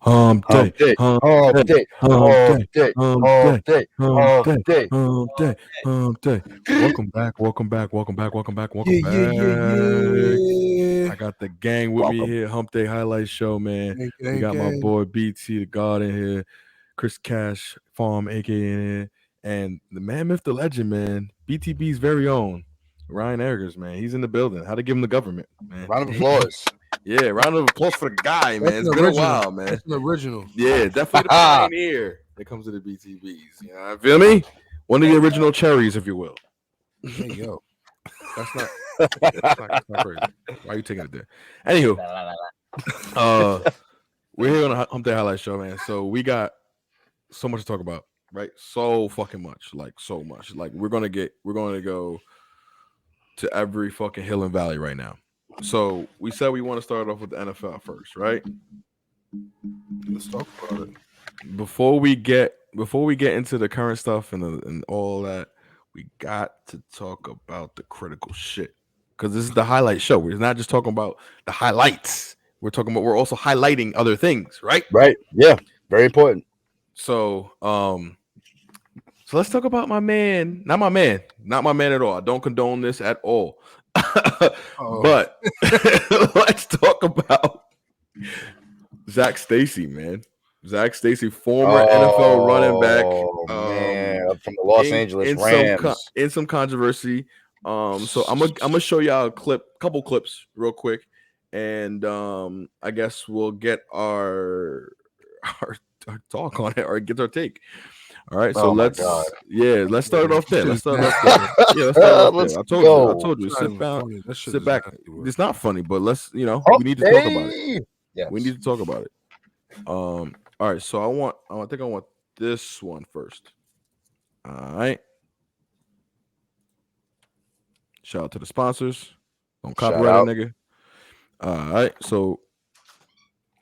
Humpday, Humpday, Humpday, Humpday, Humpday, Humpday, Humpday. Welcome back, welcome back, welcome back, welcome back, welcome back. I got the gang with me here, Humpday Highlight Show, man. We got my boy BT, the God in here, Chris Cash, Phram, aka in here, and the man, myth, the legend, man, BTB's very own, Ryan Eggers, man. He's in the building. How to give him the government, man. Round of applause. Yeah, round of applause for the guy, man. It's been a while, man. That's an original. Yeah, definitely the pioneer when it comes to the BTBs. You know, feel me? One of the original cherries, if you will. Hey, yo. That's not crazy. Why are you taking it there? Anywho, we're here on the Humpday Highlight Show, man. So we got so much to talk about, right? So fucking much, like so much. Like we're gonna go to every fucking hill and valley right now. So we said we want to start off with the NFL first, right? Let's talk about it. Before we get into the current stuff and all that, we got to talk about the critical shit because this is the highlight show. We're not just talking about the highlights. We're also highlighting other things, right? Right. Yeah. Very important. So let's talk about my man. Not my man at all. I don't condone this at all. But let's talk about Zac Stacey, man. Zac Stacey, former NFL running back, man, from the Los Angeles Rams. In some controversy. So I'm gonna show y'all couple clips real quick, and I guess we'll get our talk on it or get our take. All right, so let's start it off there. Let's start off there. Yeah, let's start off there. I told you. Sit back. It's not funny, but we need to talk about it. Yes. We need to talk about it. All right, so I think I want this one first. All right. Shout out to the sponsors. Don't copyright it, nigga. All right, so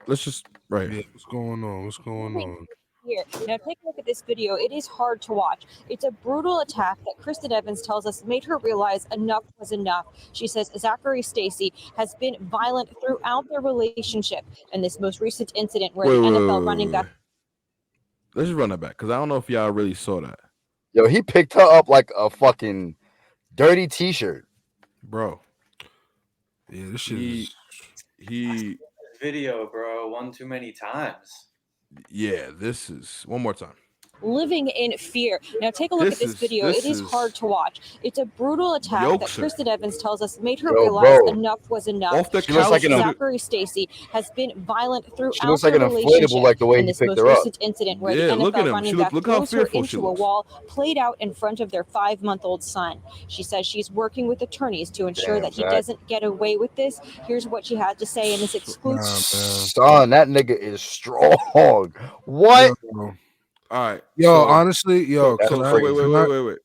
let's just right here. What's going on? Here. Now take a look at this video. It is hard to watch. It's a brutal attack that Kristen Evans tells us made her realize enough was enough. She says Zachary Stacey has been violent throughout their relationship, and this most recent incident where the NFL running back. Let's just run that back because I don't know if y'all really saw that. Yo, he picked her up like a fucking dirty t-shirt, bro. Yeah, this shit. He video, bro, one too many times. Yeah, this is one more time. Living in fear. Now take a look at this video. It is hard to watch. It's a brutal attack that Kristen Evans tells us made her realize enough was enough. Off the couch, Zachary Stacey has been violent throughout she looks like an inflatable, like the way he picked her up. Incident where the NFL running back throws her into a wall, played out in front of their 5-month-old son. She says she's working with attorneys to ensure that he doesn't get away with this. Here's what she had to say in this exclusive. Son, that nigga is strong. What? All right, honestly, wait.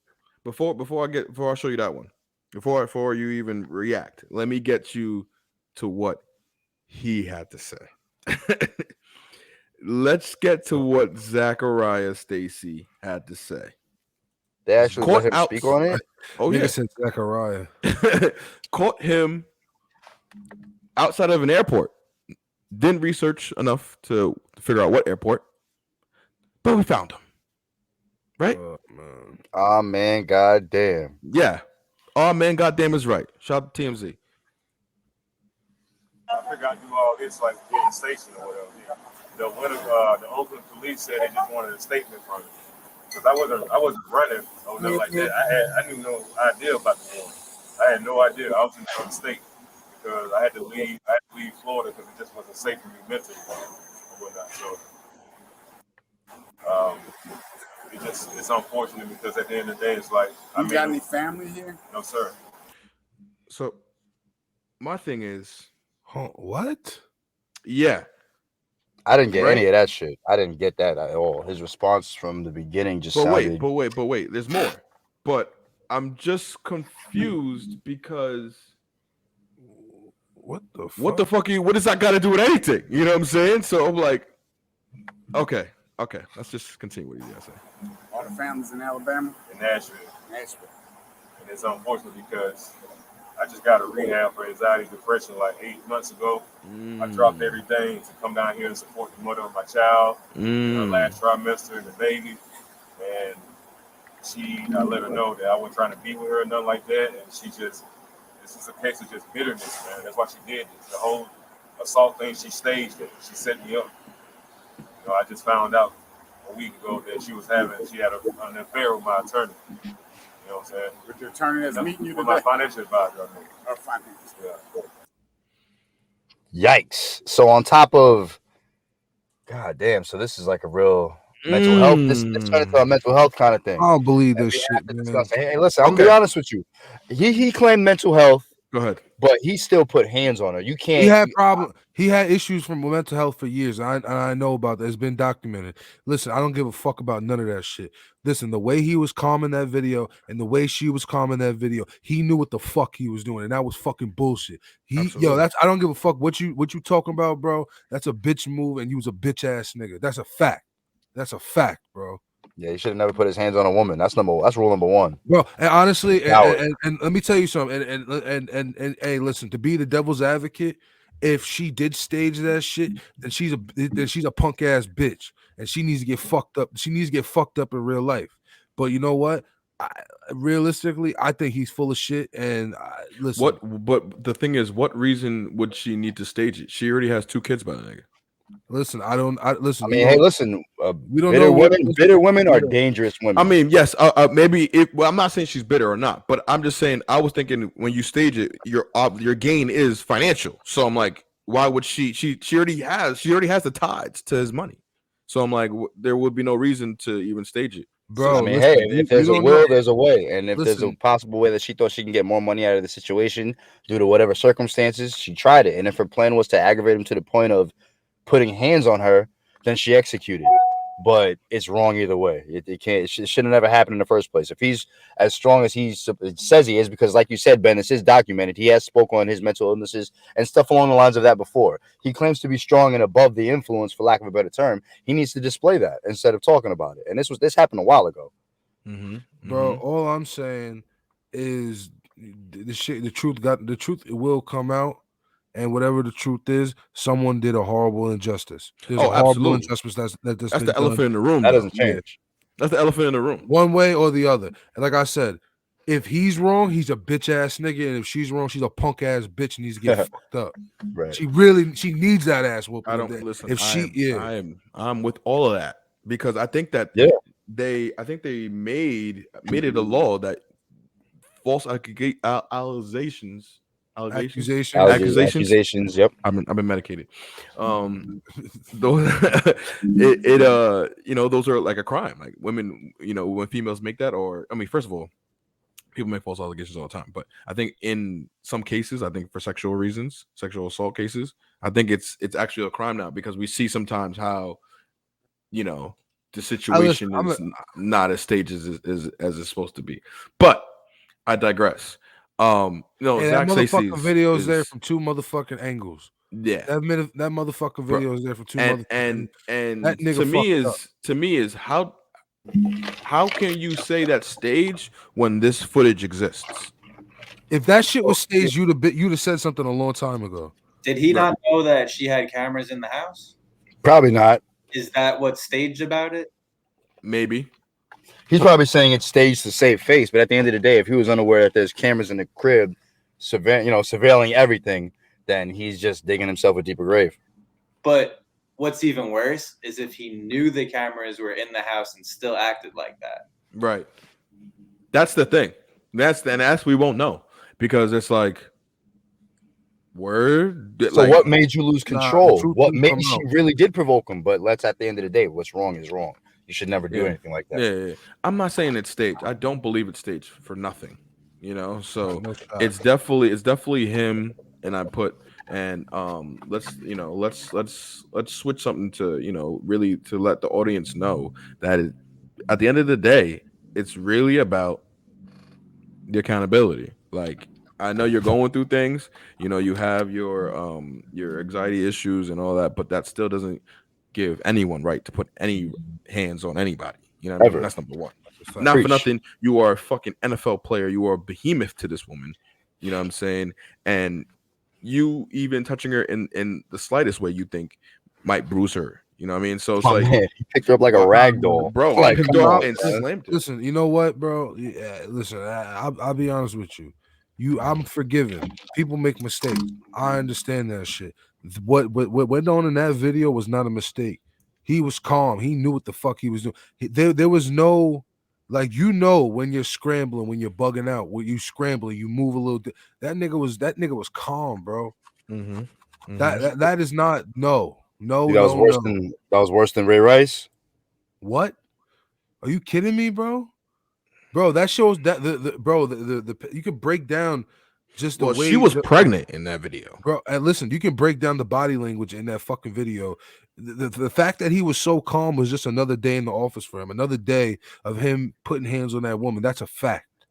Before I show you that one, before you even react, let me get you to what he had to say. Let's get to what Zachariah Stacey had to say. They actually let him speak on it. Oh yeah, said Zachariah caught him outside of an airport. Didn't research enough to figure out what airport. But we found him. Right? Oh, man, goddamn. Yeah. Oh, man, goddamn is right. Shout out to TMZ. I figured I'd do all this like getting stationed or whatever. The Oakland police said they just wanted a statement from him. Because I wasn't running or nothing like that. I knew no idea about the war. I had no idea. I was in the state because I had to leave Florida because it just wasn't safe for me mentally or whatnot. So it's unfortunate because at the end of the day, it's like you got any family here? No, sir. So my thing is, what? Yeah, I didn't get any of that shit. I didn't get that at all. His response from the beginning just sounded. But wait. There's more. But I'm just confused because what the fuck? What does that got to do with anything? You know what I'm saying? So I'm like, okay. Let's just continue what you guys say. All the families in Alabama? In Nashville. And it's unfortunate because I just got a rehab for anxiety, depression like 8 months ago. I dropped everything to come down here and support the mother of my child in her last trimester and the baby. And I let her know that I wasn't trying to be with her or nothing like that. And this is a case of just bitterness, man. That's why she did this. The whole assault thing, she staged it. She set me up. I just found out a week ago that she had an affair with my attorney. You know what I'm saying? With your attorney that's meeting you today? With my financial advisor, I mean. Or finance. Yeah. Yikes. So on top of, God damn, so this is like a real mental health. This turned into a mental health kind of thing. I don't believe this shit, man. Hey, listen, I'm gonna be honest with you. He claimed mental health. Go ahead. But he still put hands on her. You can't. He had problems. He had issues from mental health for years. I know about that. It's been documented. Listen, I don't give a fuck about none of that shit. Listen, the way he was calm in that video and the way she was calm in that video, he knew what the fuck he was doing, and that was fucking bullshit. I don't give a fuck what you talking about, bro. That's a bitch move, and you was a bitch ass nigga. That's a fact. That's a fact, bro. Yeah, he should have never put his hands on a woman. That's rule number one, bro. And honestly, and let me tell you something. And hey, listen, to be the devil's advocate, if she did stage that shit, then she's a punk ass bitch, and she needs to get fucked up. She needs to get fucked up in real life. But you know what? Realistically, I think he's full of shit. And listen, But the thing is, what reason would she need to stage it? She already has 2 kids by the nigga. Listen, listen. I mean, hey, listen. We don't know bitter women are dangerous women. I mean, yes. Maybe. Well, I'm not saying she's bitter or not, but I'm just saying. I was thinking when you stage it, your gain is financial. So I'm like, why would she? She already has the ties to his money. So I'm like, there would be no reason to even stage it. Bro, I mean, hey, if there's a will, there's a way, and if there's a possible way that she thought she can get more money out of the situation due to whatever circumstances, she tried it. And if her plan was to aggravate him to the point of putting hands on her, then she executed. But it's wrong either way. It shouldn't have never happened in the first place. If he's as strong as he says he is, because like you said, Ben, this is documented. He has spoke on his mental illnesses and stuff along the lines of that before. He claims to be strong and above the influence, for lack of a better term. He needs to display that instead of talking about it. And this happened a while ago. Bro, all I'm saying is the truth will come out. And whatever the truth is, someone did a horrible injustice. There's a horrible injustice that's the elephant in the room. That doesn't change. That's the elephant in the room. One way or the other. And like I said, if he's wrong, he's a bitch ass nigga, and if she's wrong, she's a punk ass bitch and needs to get fucked up. Right. She needs that ass whooping. I don't listen. If I'm with all of that because I think that they made it a law that false accusations. Yep. I've been medicated. Those those are like a crime. Like women, when females make that, or I mean, first of all, people make false allegations all the time. But I think in some cases, I think for sexual reasons, sexual assault cases, I think it's actually a crime now because we see sometimes how, the situation is not as staged as it's supposed to be. But I digress. Zac Stacey video is there from 2 motherfucking angles. Yeah, that motherfucking video is there from 2 and that nigga to me is how can you say that stage when this footage exists? If that shit was staged, you'd have said something a long time ago. Did he not know that she had cameras in the house? Probably not. Is that what's staged about it? Maybe. He's probably saying it's staged to save face, but at the end of the day, if he was unaware that there's cameras in the crib, surveilling everything, then he's just digging himself a deeper grave. But what's even worse is if he knew the cameras were in the house and still acted like that. Right. That's the thing. That's we won't know because it's like word. So what made you lose control? Maybe she really did provoke him, but at the end of the day, what's wrong is wrong. You should never do anything like that. Yeah. I'm not saying it's staged. I don't believe it's staged for nothing. So it's definitely him. And let's switch something to really to let the audience know that at the end of the day, it's really about the accountability. Like I know you're going through things. You have your anxiety issues and all that, but that still doesn't give anyone right to put any hands on anybody. What I mean? That's number one. Not for nothing, you are a fucking NFL player. You are a behemoth to this woman. You know what I'm saying? And you even touching her in the slightest way you think might bruise her. You know what I mean? So it's like, man, he picked her up like a rag doll, bro. Like, Picked come her up on, and man. slammed her. Listen, you know what, bro? Yeah, listen, I'll be honest with you. I'm forgiven. People make mistakes. I understand that shit. What went on in that video was not a mistake. He was calm. He knew what the fuck he was doing. There was no, like, you know, when you're scrambling, when you're bugging out, when you scrambling, you move a little. That nigga was calm, bro. That is not no. Dude, that was worse than Ray Rice. What? Are you kidding me, bro? Bro, that shows that the you can break down just the way she was pregnant in that video, bro. And listen, you can break down the body language in that fucking video. The fact that he was so calm was just another day in the office for him, another day of him putting hands on that woman. That's a fact.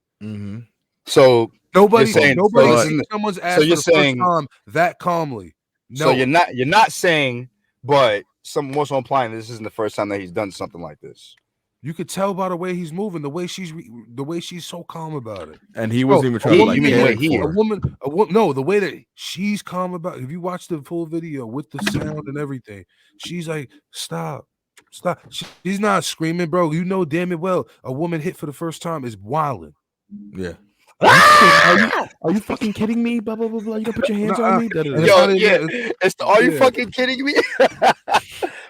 So nobody sees someone's ass for the saying, first time that calmly. No, so you're not saying, but some also implying this isn't the first time that he's done something like this. You could tell by the way he's moving, the way she's so calm about it. And he wasn't even trying to like a woman. No, the way that she's calm about it. If you watch the full video with the sound and everything, she's like, stop. She's not screaming, bro. You know damn it well a woman hit for the first time is wilding. Yeah. Are you fucking kidding me? Blah blah blah blah. You gonna put your hands on me? Are you fucking kidding me?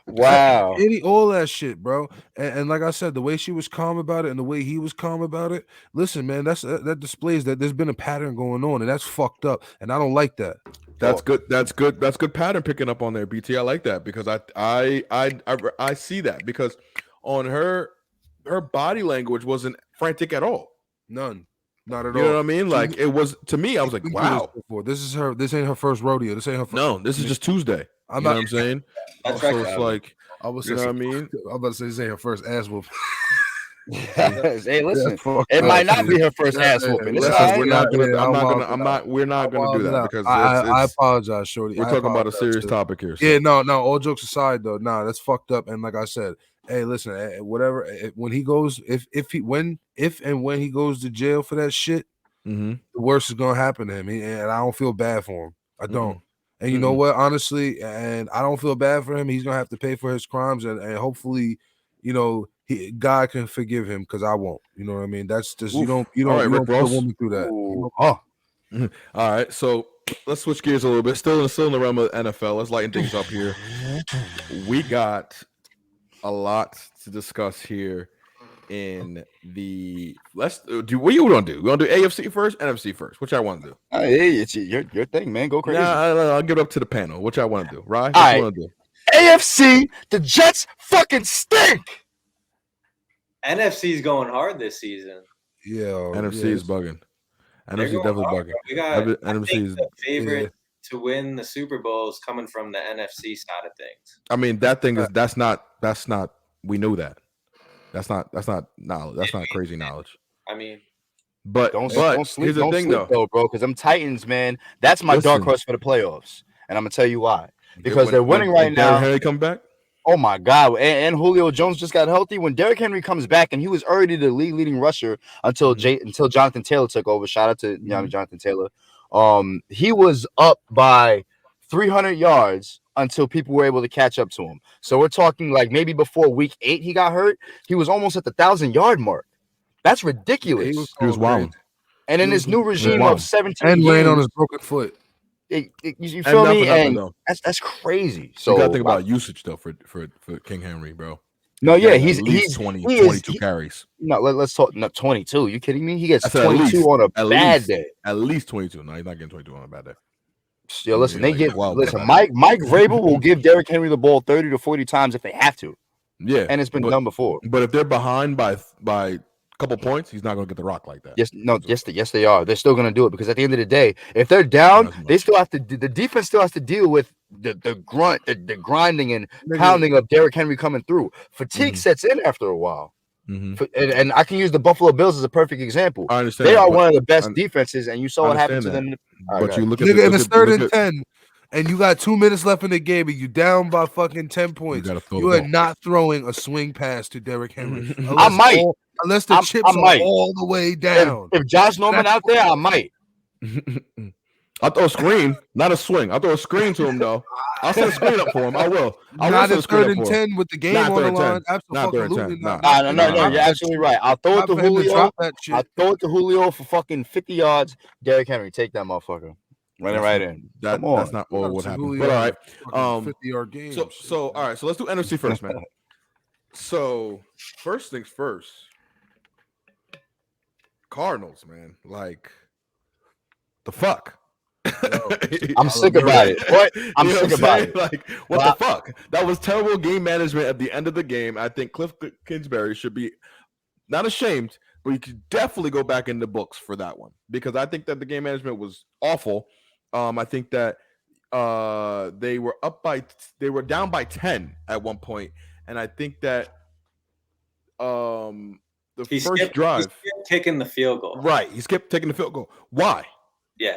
Wow. All that shit, bro. And like I said, the way she was calm about it and the way he was calm about it. Listen, man, that displays that there's been a pattern going on, and that's fucked up. And I don't like that. That's good. That's good. That's good pattern picking up on there, BT. I like that because I see that because on her body language wasn't frantic at all. None. Not at all. You know what I mean? Like it was to me. I was like, wow. This ain't her first rodeo. This ain't her first. No, this is just Tuesday. You know what I'm saying? That's so right. it's like, you know what I mean? I'm about to say this ain't her first ass whoop. Hey, listen, it might not be her first ass whooping. We're not gonna do that because I apologize, Shorty. We're talking about a serious topic here. So. Yeah, no. All jokes aside, though, that's fucked up. And like I said, hey, listen, whatever. When he goes, if and when he goes to jail for that shit, the worst is gonna happen to him. And I don't feel bad for him. I don't. And you know what? Honestly, and I don't feel bad for him. He's gonna have to pay for his crimes, and hopefully, you know, God can forgive him because I won't. You know what I mean? That's just you don't put a woman through that. All right, so let's switch gears a little bit. Still in the realm of NFL. Let's lighten things up here. We got a lot to discuss here. In the what you want to do? We want to do AFC first, NFC first? Which I want to do? Hey, it's your thing, man. Go crazy. I'll give it up to the panel. Which I want to do? Right? What you want to do? AFC, the Jets fucking stink. NFC's going hard this season. Yeah, NFC is bugging. NFC is definitely bugging. We got NFC is the favorite to win the Super Bowl is coming from the NFC side of things. I mean, that thing is that's not. We knew that. That's not knowledge. That's not crazy knowledge. I mean, but here's the thing though, bro, because them Titans, man, that's my dark horse for the playoffs, and I'm gonna tell you why. Because they're winning right now. Derrick Henry come back. Oh my God! And Julio Jones just got healthy. When Derrick Henry comes back, and he was already the leading rusher until Jonathan Taylor took over. Shout out to Jonathan Taylor. He was up by 300 yards until people were able to catch up to him. So we're talking like maybe before week 8 he got hurt. He was almost at the 1,000-yard mark. That's ridiculous. He was wild. And in this new regime of 17 and laying on his broken foot. You feel me? And that's crazy. So you gotta think about usage though for King Henry, bro. No, yeah, he's 22 carries. No, let's talk. No, 22. You kidding me? He gets 22 on a bad day. At least 22. No, he's not getting 22 on a bad day. Yo, listen, Mike Vrabel will give Derrick Henry the ball 30 to 40 times if they have to. Yeah, and it's been done before. But if they're behind by a couple points, he's not going to get the rock like that. Yes, they are. They're still going to do it because at the end of the day, if they're down, they still have to. The defense still has to deal with the grunt, the grinding and pounding of Derrick Henry coming through. Fatigue sets in after a while. And I can use the Buffalo Bills as a perfect example. I understand. They are one of the best defenses, and you saw what happened to them. But you look at it's 3rd and 10, and you got 2 minutes left in the game, and you down by fucking 10 points. You are not throwing a swing pass to Derrick Henry. I might, unless the chips are all the way down. If Josh Norman out there, I might. I'll throw a screen, not a swing. I'll throw a screen to him though. I'll set a screen up for him. I will. Not a 3rd and 10 with the game on the line. Absolutely not. No, you're absolutely right. I'll throw it to Julio. I'll throw it to Julio for fucking 50 yards. Derrick Henry, take that motherfucker. Run it right in. Come on. That's not what happened. But all right. 50-yard game. So all right. So let's do NFC first, man. So first things first. Cardinals, man. Like the fuck. I'm sick about it. What? I'm sick about it. Like, what the fuck? That was terrible game management at the end of the game. I think Cliff Kingsbury should be not ashamed, but you could definitely go back in the books for that one because I think that the game management was awful. I think that they were down by 10 at one point, and I think that he first skipped kicking the field goal. Right, he skipped taking the field goal. Why? Yeah.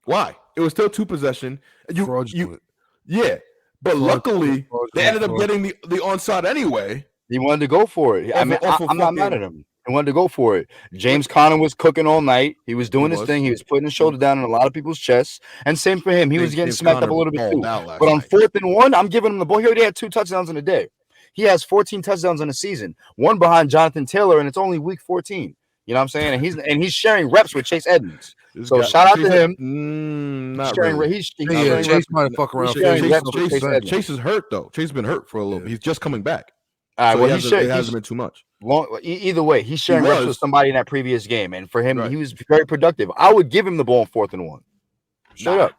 Why? It was still 2 possession. Yeah, but luckily they ended up getting the onside anyway. He wanted to go for it. I mean, I'm not mad at him. He wanted to go for it. James Conner was cooking all night. He was doing his thing. He was putting his shoulder down in a lot of people's chests. And same for him. He was getting smacked up a little bit too. But on 4th and 1, I'm giving him the ball. He already had 2 touchdowns in a day. He has 14 touchdowns in a season, 1 behind Jonathan Taylor, and it's only week 14. You know what I'm saying? And he's sharing reps with Chase Edmonds. So shout out to him. Not really. Chase might fuck around. Chase is hurt though. Chase has been hurt for a little bit. He's just coming back. All right, so well, it hasn't been too much. Either way, he's sharing reps with somebody in that previous game, and for him, he was very productive. I would give him the ball on 4th and 1. Straight up.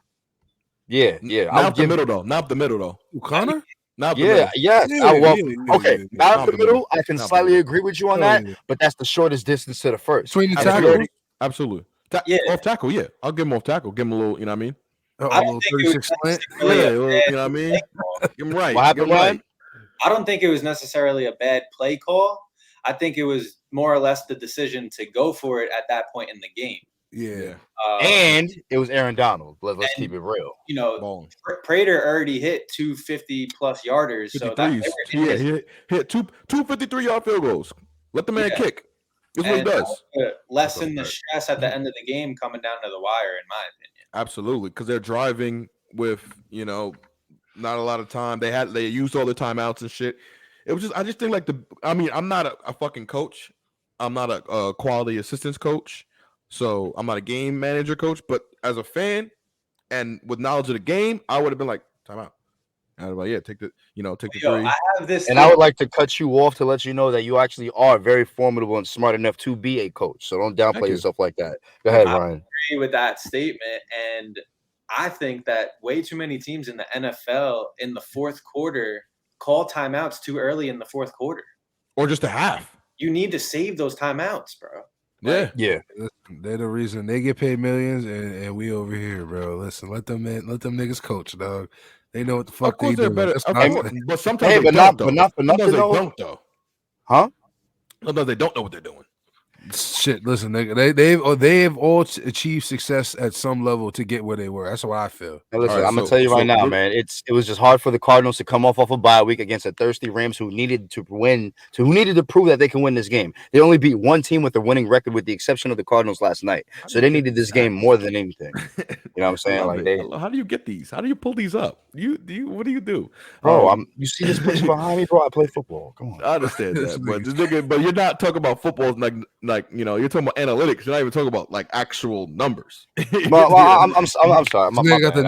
Yeah. Not up the middle though. Connor? Okay. Not up the middle. I can slightly agree with you on that, but that's the shortest distance to the first. Between the tackles? Absolutely. Off tackle, yeah. I'll give him off tackle. Give him a little, you know what I mean? A little 36 slant. You know what I mean? Give him right. What happened, Ryan? I don't think it was necessarily a bad play call. I think it was more or less the decision to go for it at that point in the game. Yeah. And it was Aaron Donald. Let's keep it real. You know, Prater already hit 250-plus yarders. So he hit 253-yard field goals. Let the man kick. That's what he does. Lessen the stress at the end of the game coming down to the wire, in my opinion. Absolutely, because they're driving with, not a lot of time. They used all the timeouts and shit. It was I just think I'm not a fucking coach. I'm not a quality assistance coach. So I'm not a game manager coach, but as a fan and with knowledge of the game, I would have been like, timeout. And I'd be like, take the 3. I have this I would like to cut you off to let you know that you actually are very formidable and smart enough to be a coach. So don't downplay yourself like that. Go ahead, Ryan. I agree with that statement. And I think that way too many teams in the NFL in the 4th quarter call timeouts too early in the 4th quarter. Or just a half. You need to save those timeouts, bro. Yeah. They're the reason they get paid millions and we over here, bro. Listen, let them niggas coach, dog. They know what the fuck they do. Better. But sometimes they don't, though. Huh? Sometimes they don't know what they're doing. Shit, listen, nigga, they've all achieved success at some level to get where they were. That's what I feel. Hey, listen, I'm gonna tell you right now, man. It was just hard for the Cardinals to come off a bye week against a thirsty Rams who needed to win, who needed to prove that they can win this game. They only beat one team with a winning record, with the exception of the Cardinals last night. So they needed this game more than anything. You know what I'm saying? How do you get these? How do you pull these up? What do you do, bro? You see this place behind me, bro? I play football. Come on, I understand that, but you're not talking about football like you're talking about analytics. You're not even talking about like actual numbers. I'm sorry. This nigga got the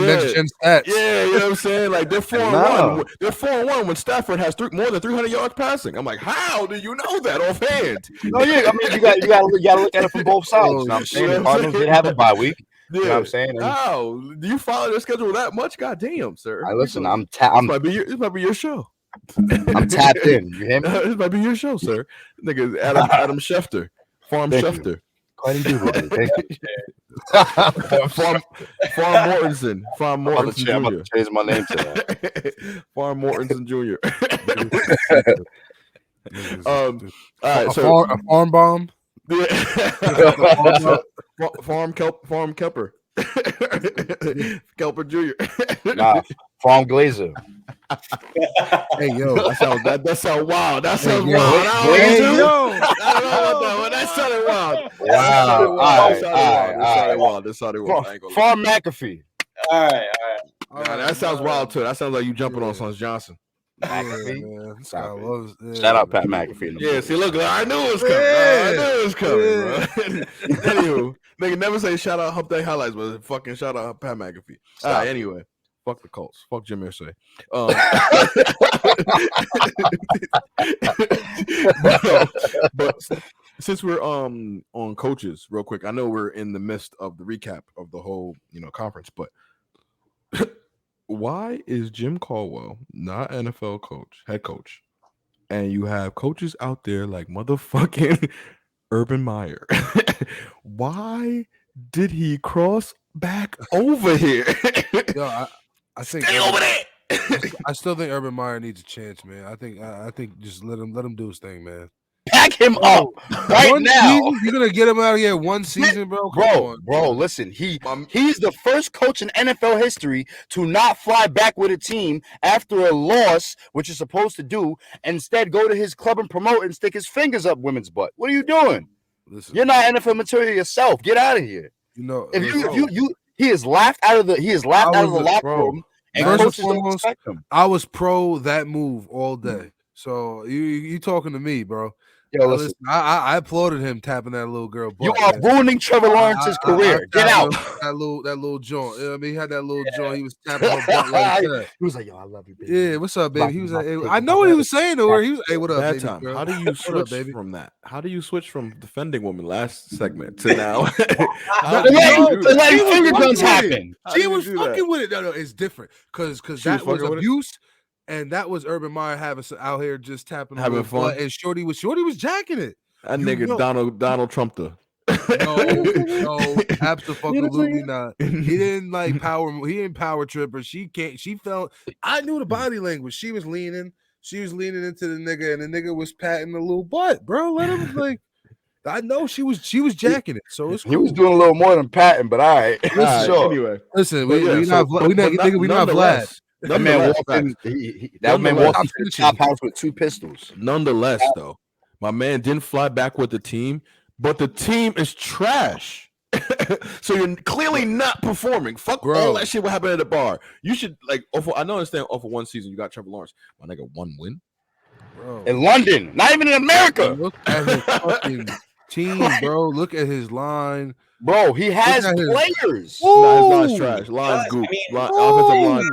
next gen stats. Yeah, you know what I'm saying? Like they're 4-1. They're 4-1 when Stafford has more than 300 yards passing. I'm like, how do you know that offhand? No, yeah, I mean you got to look at it from both sides. You know what I'm saying? The Cardinals did have a bye week. Yeah. You know what I'm saying? How do you follow their schedule that much? God damn, sir. Listen, this might be your show. I'm tapped in. You hear me? This might be your show, sir. Nigga, Adam Schefter, Phram Schefter. Quite indeed, thank you. Phram Mortensen. Phram Mortensen Jr. I'm about to change my name to that. Phram Mortensen Jr. All right, so a farm bomb. Yeah. Farm Kelper. Kelper Jr. Phram Glazer. Hey yo, that sounds wild. That sounds yo. wild. Hey, yo. I don't know about that one. That sounded wild. Wow. That sounded wild. I ain't gonna lie. Phram McAfee. All right. Nah, that sounds wild too. That sounds like you jumping on Sons Johnson. McAfee. Man. This Stop guy it. loves, Shout out Pat McAfee. In the Yeah, see, look, I knew it was coming. Bro. Anywho, nigga never say shout out Humpday highlights, but fucking shout out Pat McAfee. All right, anyway. Fuck the Colts. Fuck Jim Irsay. But since we're on coaches, real quick, I know we're in the midst of the recap of the whole conference, but why is Jim Caldwell not NFL head coach, and you have coaches out there like motherfucking Urban Meyer? Why did he cross back over here? Yo, I think Stay over there. I still think Urban Meyer needs a chance, man. I think just let him do his thing, man. Pack him up right now. Season? You're gonna get him out of here one season, bro. Bro, listen. He's the first coach in NFL history to not fly back with a team after a loss, which is supposed to do, instead go to his club and promote and stick his fingers up women's butt. What are you doing? Listen, you're not NFL material yourself. Get out of here. He is laughed out of the locker room. And first and foremost, I was pro that move all day. So you talking to me, bro? Yo, listen. I applauded him tapping that little girl butt. You are ruining Trevor Lawrence's career. Get out. That little joint. I mean, he had that little joint. He was tapping her butt like that. He was like, "Yo, I love you, baby." Yeah, what's up, baby? He was like, hey, I know what he was saying to her. He was, "Hey, what up, baby?" Time. How do you switch from that? How do you switch from defending women last segment to now? Letting finger guns happen. She was fucking with it. No, it's different because that was abuse. And that was Urban Meyer out here just tapping, having fun, and Shorty was jacking it. That nigga Donald Trump. No, absolutely not. He didn't power. He didn't power trip her. She can't. She felt. I knew the body language. She was leaning. She was leaning into the nigga, and the nigga was patting the little butt, bro. Let him I know she was jacking it, so it's cool. He was doing a little more than patting, but all right. Sure. Anyway, listen, we not Vlad. That man walked in. That man walked into the top house with 2 pistols. Nonetheless, though, my man didn't fly back with the team, but the team is trash. So you're clearly not performing. Fuck all that shit. What happened at the bar? You should I understand. Off of one season, you got Trevor Lawrence. My nigga, 1 win. Bro. In London, not even in America. Look at his fucking team, bro. Look at his line. Bro, he has players. No, his line's trash. Line's goop. Offensive line.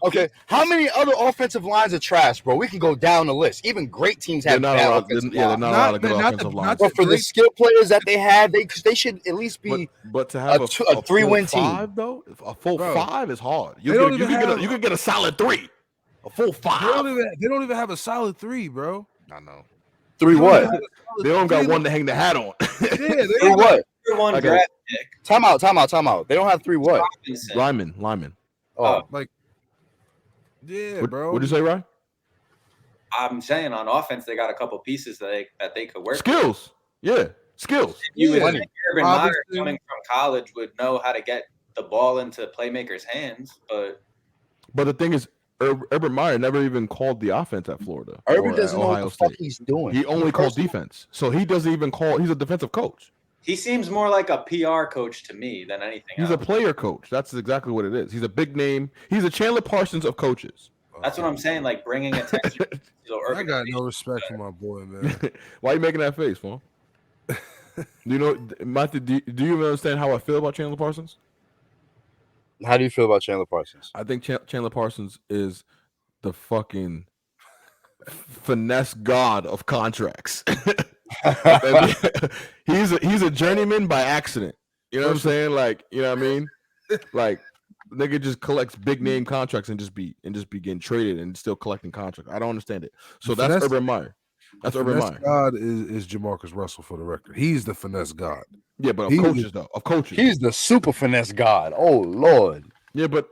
Okay, how many other offensive lines are trash, bro? We can go down the list. Even great teams have bad offensive lines. They're not a lot of good offensive lines. But for the skill players that they have, they should at least be. But to have a 3-win team, though, a full 5 is hard. You can get a solid 3. A full 5. They don't even have a solid 3, bro. I know. 3 what? They don't got one to hang the hat on. Yeah, they 3 what? One draft pick. Time out. They don't have 3 what? Linemen. Oh, bro. What'd you say, Ryan? I'm saying on offense they got a couple pieces that they could work. Skills. With. Yeah, skills. You would think Urban Meyer coming from college would know how to get the ball into playmakers' hands, but the thing is, Urban Meyer never even called the offense at Florida. Urban doesn't know what the fuck he's doing. He only calls defense, so he doesn't even call. He's a defensive coach. He seems more like a PR coach to me than anything else. He's a player coach. That's exactly what it is. He's a big name. He's a Chandler Parsons of coaches. That's what I'm saying, bringing attention to I got no respect for my boy, man. Why are you making that face, man? Do you know, Matthew, do you understand how I feel about Chandler Parsons? How do you feel about Chandler Parsons? I think Chandler Parsons is the fucking finesse god of contracts. He's a journeyman by accident. You know what I'm saying? You know what I mean? Nigga just collects big name contracts and just be getting traded and still collecting contracts. I don't understand it. So that's Urban Meyer. That's Urban Meyer. God is Jamarcus Russell, for the record. He's the finesse god. Yeah, but of coaches. He's the super finesse god. Oh Lord. Yeah, but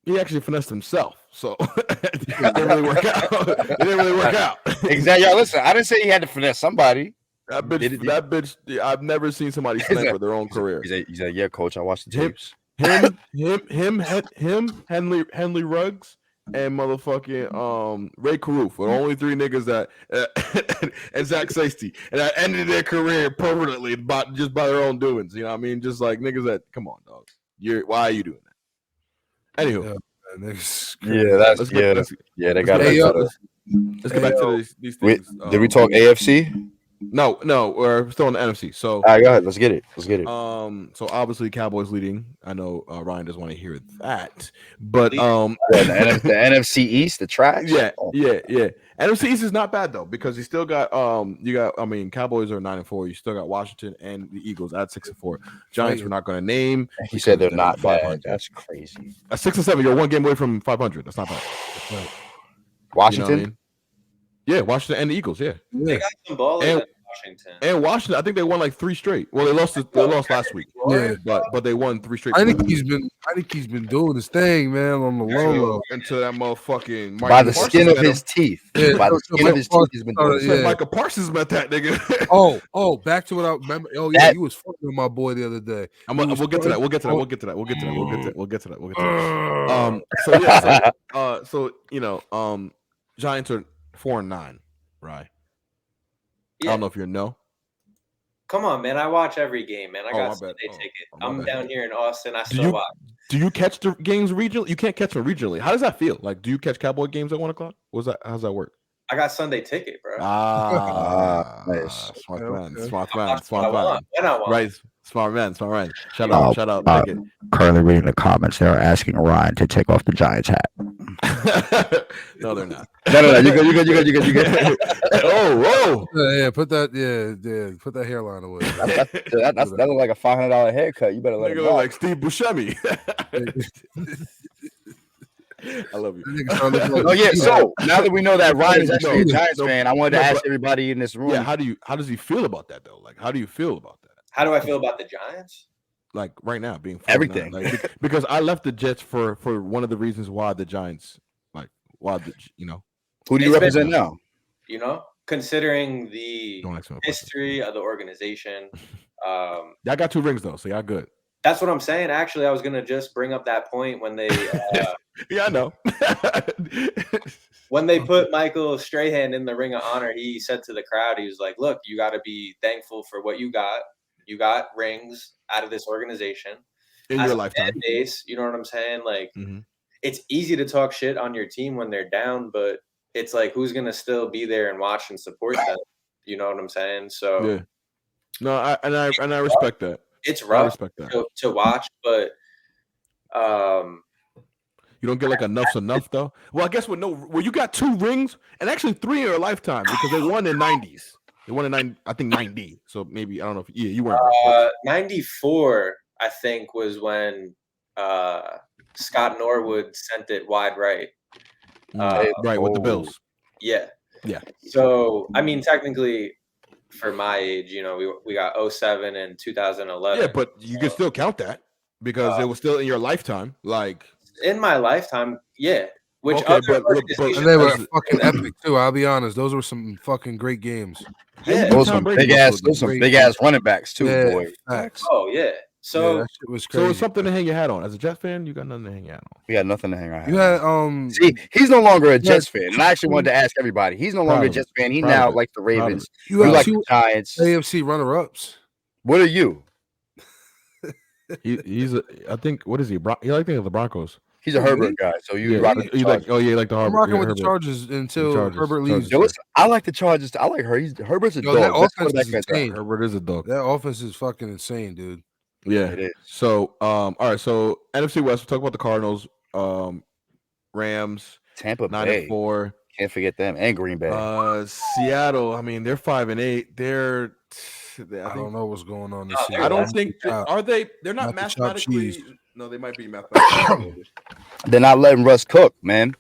he actually finessed himself. So it didn't really work out. Exactly. Yo, listen, I didn't say he had to finesse somebody. That bitch. I've never seen somebody sniper their own career. He's like, yeah, coach, I watched the tapes. Him, Henley Ruggs, and motherfucking Ray Caruth were the only three niggas that and Zac Stacey, and that ended their career permanently just by their own doings. You know what I mean? Just like niggas that come on, dog. Why are you doing that? Anywho, They got it. Let's get back to these things. Did we talk AFC? No, we're still in the NFC. So, all right, go ahead. Let's get it. So obviously Cowboys leading. I know Ryan doesn't want to hear that, but the NFC East, the trash. Yeah. NFC East is not bad though because you still got Cowboys are 9-4. You still got Washington and the Eagles at 6-4. Giants we're not going to name. He said they're not 500. That's crazy. At 6-7, you're one game away from 500. That's not bad. Right. Washington. You know what I mean? Yeah, Washington and the Eagles. Yeah, they got some ballers at Washington. And Washington, I think they won like 3 straight. Well, they lost last week. Yeah, but they won 3 straight. I think he's been doing his thing, man, on the low. Into that motherfucking by the skin of his teeth. Yeah, by the skin of his teeth, he's been doing it. Michael Parsons met that nigga. oh, back to what I remember. Oh yeah, he was fucking with my boy the other day. We'll get to that. We'll get to that. So Giants are 4-9, right? Yeah. I don't know if you know. Come on, man. I watch every game, man. I got Sunday ticket. I'm down here in Austin. I still watch. Do you catch the games regionally? You can't catch them regionally. How does that feel? Like, do you catch Cowboy games at 1 o'clock? How's that work? I got Sunday ticket, bro. Nice. Smart man. Right. Smart man. Shout out. Currently reading the comments. They're asking Ryan to take off the Giants hat. No, they're not. No. You good. Oh. Yeah. Put that hairline away. That looks like a $500 haircut. You better let it go. Like Steve Buscemi. I love you. So now that we know that Ryan is actually a Giants fan, I wanted to ask everybody in this room. Yeah, how does he feel about that though? Like, how do you feel about that? How do I feel about the Giants? Like right now, being everything. Like, because I left the Jets for one of the reasons why the Giants, who do you represent now? Considering the history of the organization, y'all got 2 rings though, so y'all good. That's what I'm saying. Actually, I was gonna just bring up that point when they. Yeah, I know. When they put Michael Strahan in the Ring of Honor, he said to the crowd, he was like, "Look, you got to be thankful for what you got. You got rings out of this organization in your lifetime. Base, you know what I'm saying? Like, It's easy to talk shit on your team when they're down, but it's like, who's gonna still be there and watch and support them? You know what I'm saying? So yeah, no, I respect that. It's rough to watch, but you don't get like enough's enough though. Well, I guess you got 2 rings and actually 3 in your lifetime because they won in 90s. They won in 90. So maybe I don't know if you weren't. 94, I think, was when Scott Norwood sent it wide right. Right with the Bills. Yeah. Yeah. So I mean, technically, for my age, we got 07 and 2011. Yeah, but you can still count that because it was still in your lifetime. Like in my lifetime, yeah. Which and they were fucking epic too. I'll be honest; those were some fucking great games. Yeah, those some big ass running backs too, boy. Facts. Oh yeah. So that shit was crazy. So it's something to hang your hat on. As a Jets fan, you got nothing to hang your hat on. We got nothing to hang our hat on. You had See, he's no longer a Jets fan, and I actually wanted to ask everybody. He's no longer a Jets fan. He now likes the Ravens. You like the Giants. AFC runner-ups. What are you? He's I think. What is he? He like the Broncos. He's a Herbert guy, so you like the Chargers. I'm rocking with the Chargers until Herbert leaves. Yo, listen, I like the Chargers. I like Herbert's a dog. That offense is insane. Herbert is a dog. That offense is fucking insane, dude. Yeah, it is. So, all right. So NFC West. We'll talk about the Cardinals, Rams, Tampa Bay, 9-4. Can't forget them, and Green Bay. Seattle. I mean, they're 5-8. I don't know what's going on this year. I don't think are they? They're not mathematically. No, they might be mathematically. They're not letting Russ cook, man.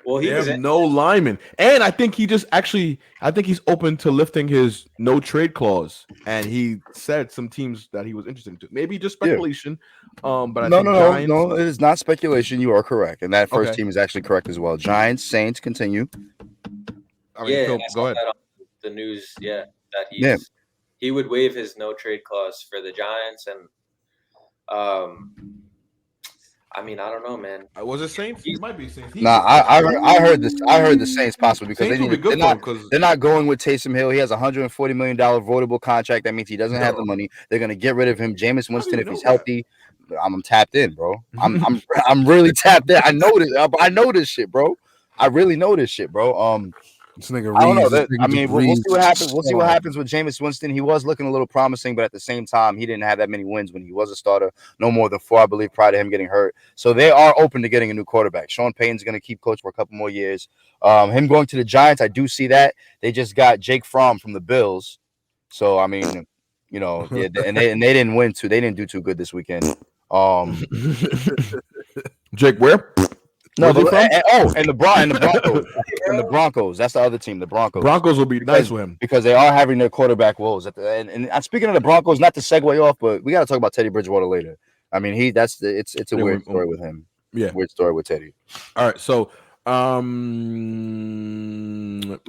Well, he has no lineman, and I think he's open to lifting his no trade clause. And he said some teams that he was interested in. Maybe just speculation. But I think no, it is not speculation. You are correct, and that first team is actually correct as well. Giants, Saints, continue. Phil, go ahead. The news, that he would waive his no trade clause for the Giants, and I mean, I don't know, man. Was it Saints? It might be Saints. Nah, I heard this. I heard the Saints possible because Saints would be good for him because they're not going with Taysom Hill. He has a $140 million voidable contract. That means he doesn't have the money. They're gonna get rid of him. Jameis Winston, if he's healthy, I'm tapped in, bro. I'm really tapped in. I know this. I know this shit, bro. I really know this shit, bro. This nigga I don't know. Reeves, I mean, we'll see what happens. We'll see what happens with Jameis Winston. He was looking a little promising, but at the same time, he didn't have that many wins when he was a starter. No more than 4, I believe, prior to him getting hurt. So they are open to getting a new quarterback. Sean Payton's going to keep coach for a couple more years. Him going to the Giants, I do see that. They just got Jake Phram from the Bills. So I mean, you know, yeah, and they didn't win too. They didn't do too good this weekend. Jake where? No, but, and the Broncos. And the Broncos. That's the other team, the Broncos. Broncos will be nice with him because they are having their quarterback woes. And speaking of the Broncos, not to segue off, but we got to talk about Teddy Bridgewater later. I mean, it's a weird story with him. Yeah, weird story with Teddy. All right, so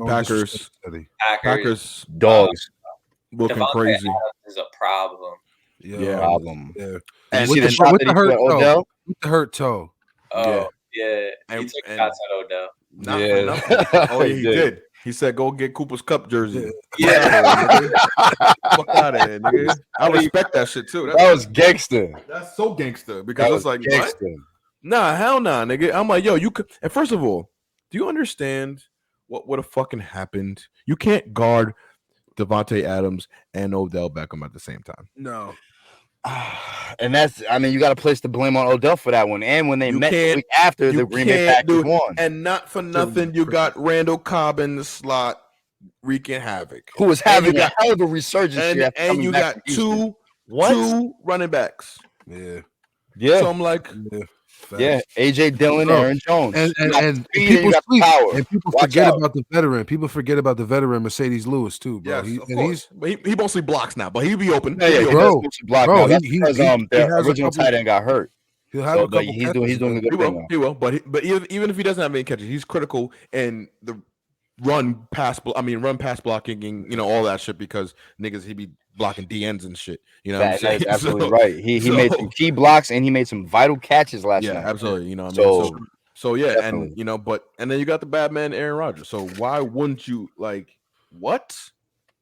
Packers dogs looking Devontae crazy. Adams is a problem. Yeah, problem. Yeah, and with the hurt toe. Oh yeah, he took shots at Odell. Oh yeah, he did. He said, "Go get Cooper's Cup jersey." Yeah, fuck out of here, nigga. I respect that shit too. That was gangster. That's so gangster because it's like, gangster. What? Nah, hell nah, nigga. I'm like, yo, you could. And first of all, do you understand what would have fucking happened? You can't guard Devontae Adams and Odell Beckham at the same time. No. And you got to place the blame on Odell for that one. And when they met the week after, the Green Bay Packers won. And not for nothing, you got Randall Cobb in the slot wreaking havoc. Who was having a hell of a resurgence. And you got two running backs. Yeah. So I'm like, AJ Dillon, Aaron Jones. And people sleep. And people forget about the veteran. People forget about the veteran Mercedes Lewis too, bro. Yes, he mostly blocks now, but he'll be open. Bro, the original tight end got hurt. He'll have a couple. He's doing a good thing. He will, but even if he doesn't have any catches, he's critical in the run pass blocking, and all that shit because niggas he be blocking DNs and shit. You know, that is absolutely right. He made some key blocks and he made some vital catches last night. Yeah, absolutely. You know what I mean? So yeah, definitely. And then you got the bad man Aaron Rodgers. So why wouldn't you what?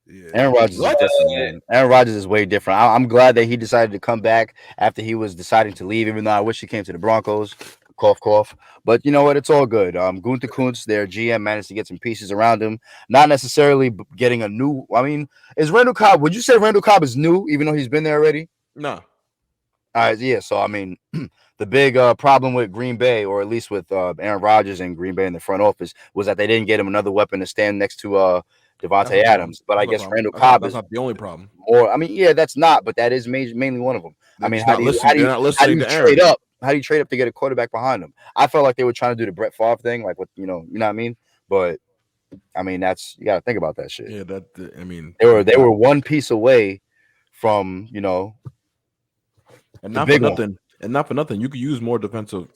Yeah. Aaron Rodgers is different, man. Aaron Rodgers is way different. I'm glad that he decided to come back after he was deciding to leave, even though I wish he came to the Broncos. Cough, cough. But you know what? It's all good. Gunther Kuntz, their GM, managed to get some pieces around him. Not necessarily getting a new. I mean, is Randall Cobb? Would you say Randall Cobb is new, even though he's been there already? No. All right. Yeah. So I mean, the big problem with Green Bay, or at least with Aaron Rodgers and Green Bay in the front office, was that they didn't get him another weapon to stand next to Devontae Adams. But I guess Randall Cobb is not the only problem. Or I mean, yeah, that's not. But that is mainly one of them. I mean, how do you trade up? How do you trade up to get a quarterback behind them? I felt like they were trying to do the Brett Favre thing, like what you know what I mean. But I mean, you got to think about that shit. Yeah, they were one piece away from and not for nothing. And not for nothing, you could use more defensive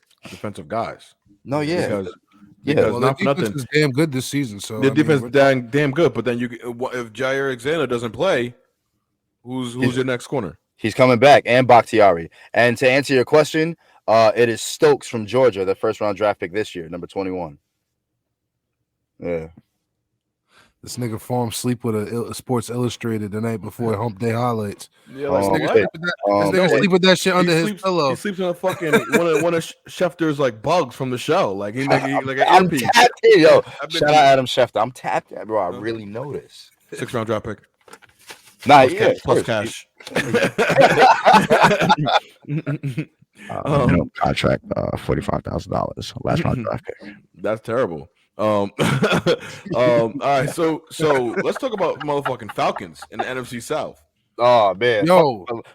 guys. No, yeah, because not for nothing, is damn good this season. So the defense is damn good. But then if Jair Alexander doesn't play, who's your next corner? He's coming back, and Bakhtiari. And to answer your question, it is Stokes from Georgia, the first-round draft pick this year, number 21. Yeah. This nigga Phram sleep with a Sports Illustrated the night before Humpday highlights. Yeah, this nigga sleep with that shit under his pillow. He sleeps on a fucking one of Schefter's bugs from the show. Like an I'm tapped in, yo. Shout out Adam Schefter. I'm tapped in, bro. I really know this. 6th round draft pick. Nah, plus cash. Contract $45,000 last round draft pick. That's terrible. All right, so let's talk about motherfucking Falcons in the NFC South. Oh man,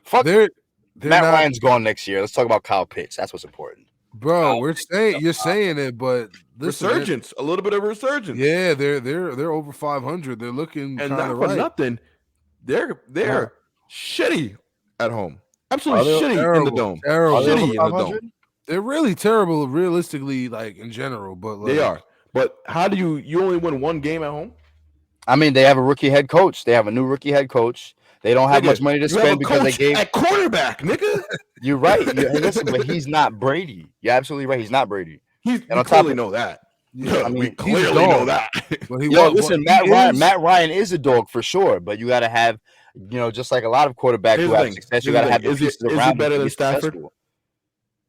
fuck. Matt Ryan's gone next year. Let's talk about Kyle Pitts. That's what's important, bro. You're saying it, but resurgence, a little bit of resurgence. Yeah, they're over 500. They're looking and not for nothing. They're shitty at home. Absolutely shitty in the dome. Terrible. Shitty in the dome. They're really terrible, realistically, in general. But they are. But how do you only win one game at home? I mean, they have a rookie head coach. They have a new rookie head coach. They don't have much money to spend because they gave at quarterback, nigga. You're right. Listen, but he's not Brady. You're absolutely right. He's not Brady. We clearly know that. Yeah, I mean, we clearly know that. Listen, Matt Ryan is a dog for sure, but you got to have, just like a lot of quarterbacks who have success, you got to have the pieces around. Is he better than Stafford?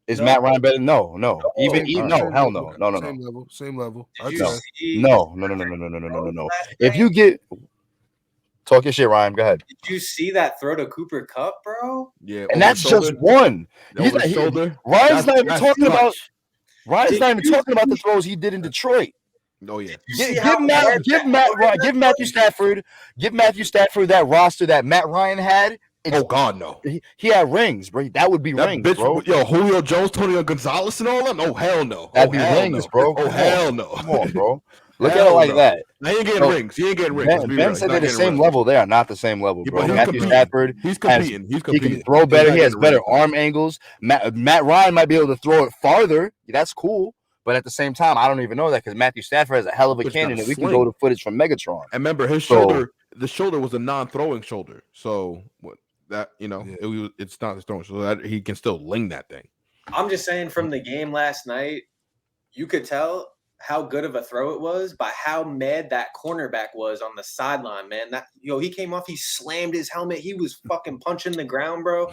Is Matt Ryan better? No. Even hell no. Same level. No. If you get talk your shit, Ryan. Go ahead. Did you see that throw to Cooper Kupp, bro? Yeah, and that's just one. Ryan's not even talking about. Ryan's not even talking about the throws he did in Detroit. Oh yeah. Give Matthew Stafford that roster that Matt Ryan had. Oh God, no. He had rings, bro. That would be rings, bro. Yo, Julio Jones, Tony Gonzalez, and all them. Oh hell no. That'd be rings, bro. Oh hell no. Come on, bro. Look at it like that. He ain't getting rings. He ain't getting rings. Ben said they're the same level. They are not the same level, bro. Matthew Stafford, he's competing. He can throw better. He has better arm angles. Matt Ryan might be able to throw it farther. That's cool. But at the same time, I don't even know that because Matthew Stafford has a hell of a cannon, and we can go to footage from Megatron. And remember, his shoulder, the shoulder was a non-throwing shoulder, so it's not his throwing, so that he can still ling that thing. I'm just saying, from the game last night, you could tell how good of a throw it was by how mad that cornerback was on the sideline, man. He came off, he slammed his helmet, he was fucking punching the ground, bro.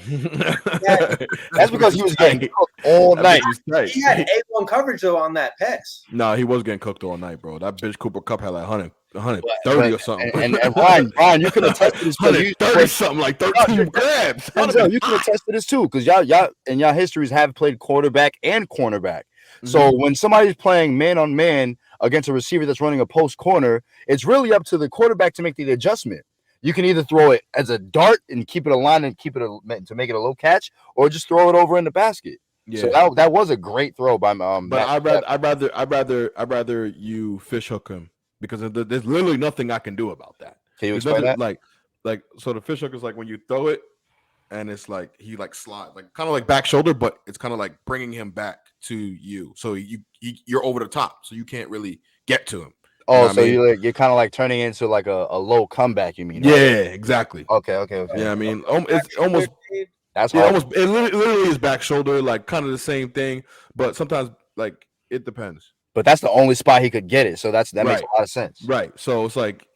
That's because he was getting cooked all night. He had A1 coverage though on that pass. No, he was getting cooked all night, bro. That bitch Cooper Kupp had like 130 or something. And Ryan, you can attest to this. 130 something, like 13 grabs. You can attest to this too, because y'all in y'all histories have played quarterback and cornerback. So when somebody's playing man on man against a receiver that's running a post corner, it's really up to the quarterback to make the adjustment. You can either throw it as a dart and keep it aligned and to make it a low catch, or just throw it over in the basket. Yeah. So that was a great throw by But I'd rather you fish hook him because there's literally nothing I can do about that. Can you explain that? Like so the fish hook is like when you throw it and it's like he like slides like kind of like back shoulder, but it's kind of like bringing him back to you, so you're over the top, so you can't really get to him. You're kind of like turning into like a low comeback. You mean? Yeah, exactly. Okay. Yeah, I mean, it's almost that's hard. It literally is back shoulder, like kind of the same thing, but sometimes like it depends. But that's the only spot he could get it, so that makes a lot of sense. Right. So it's like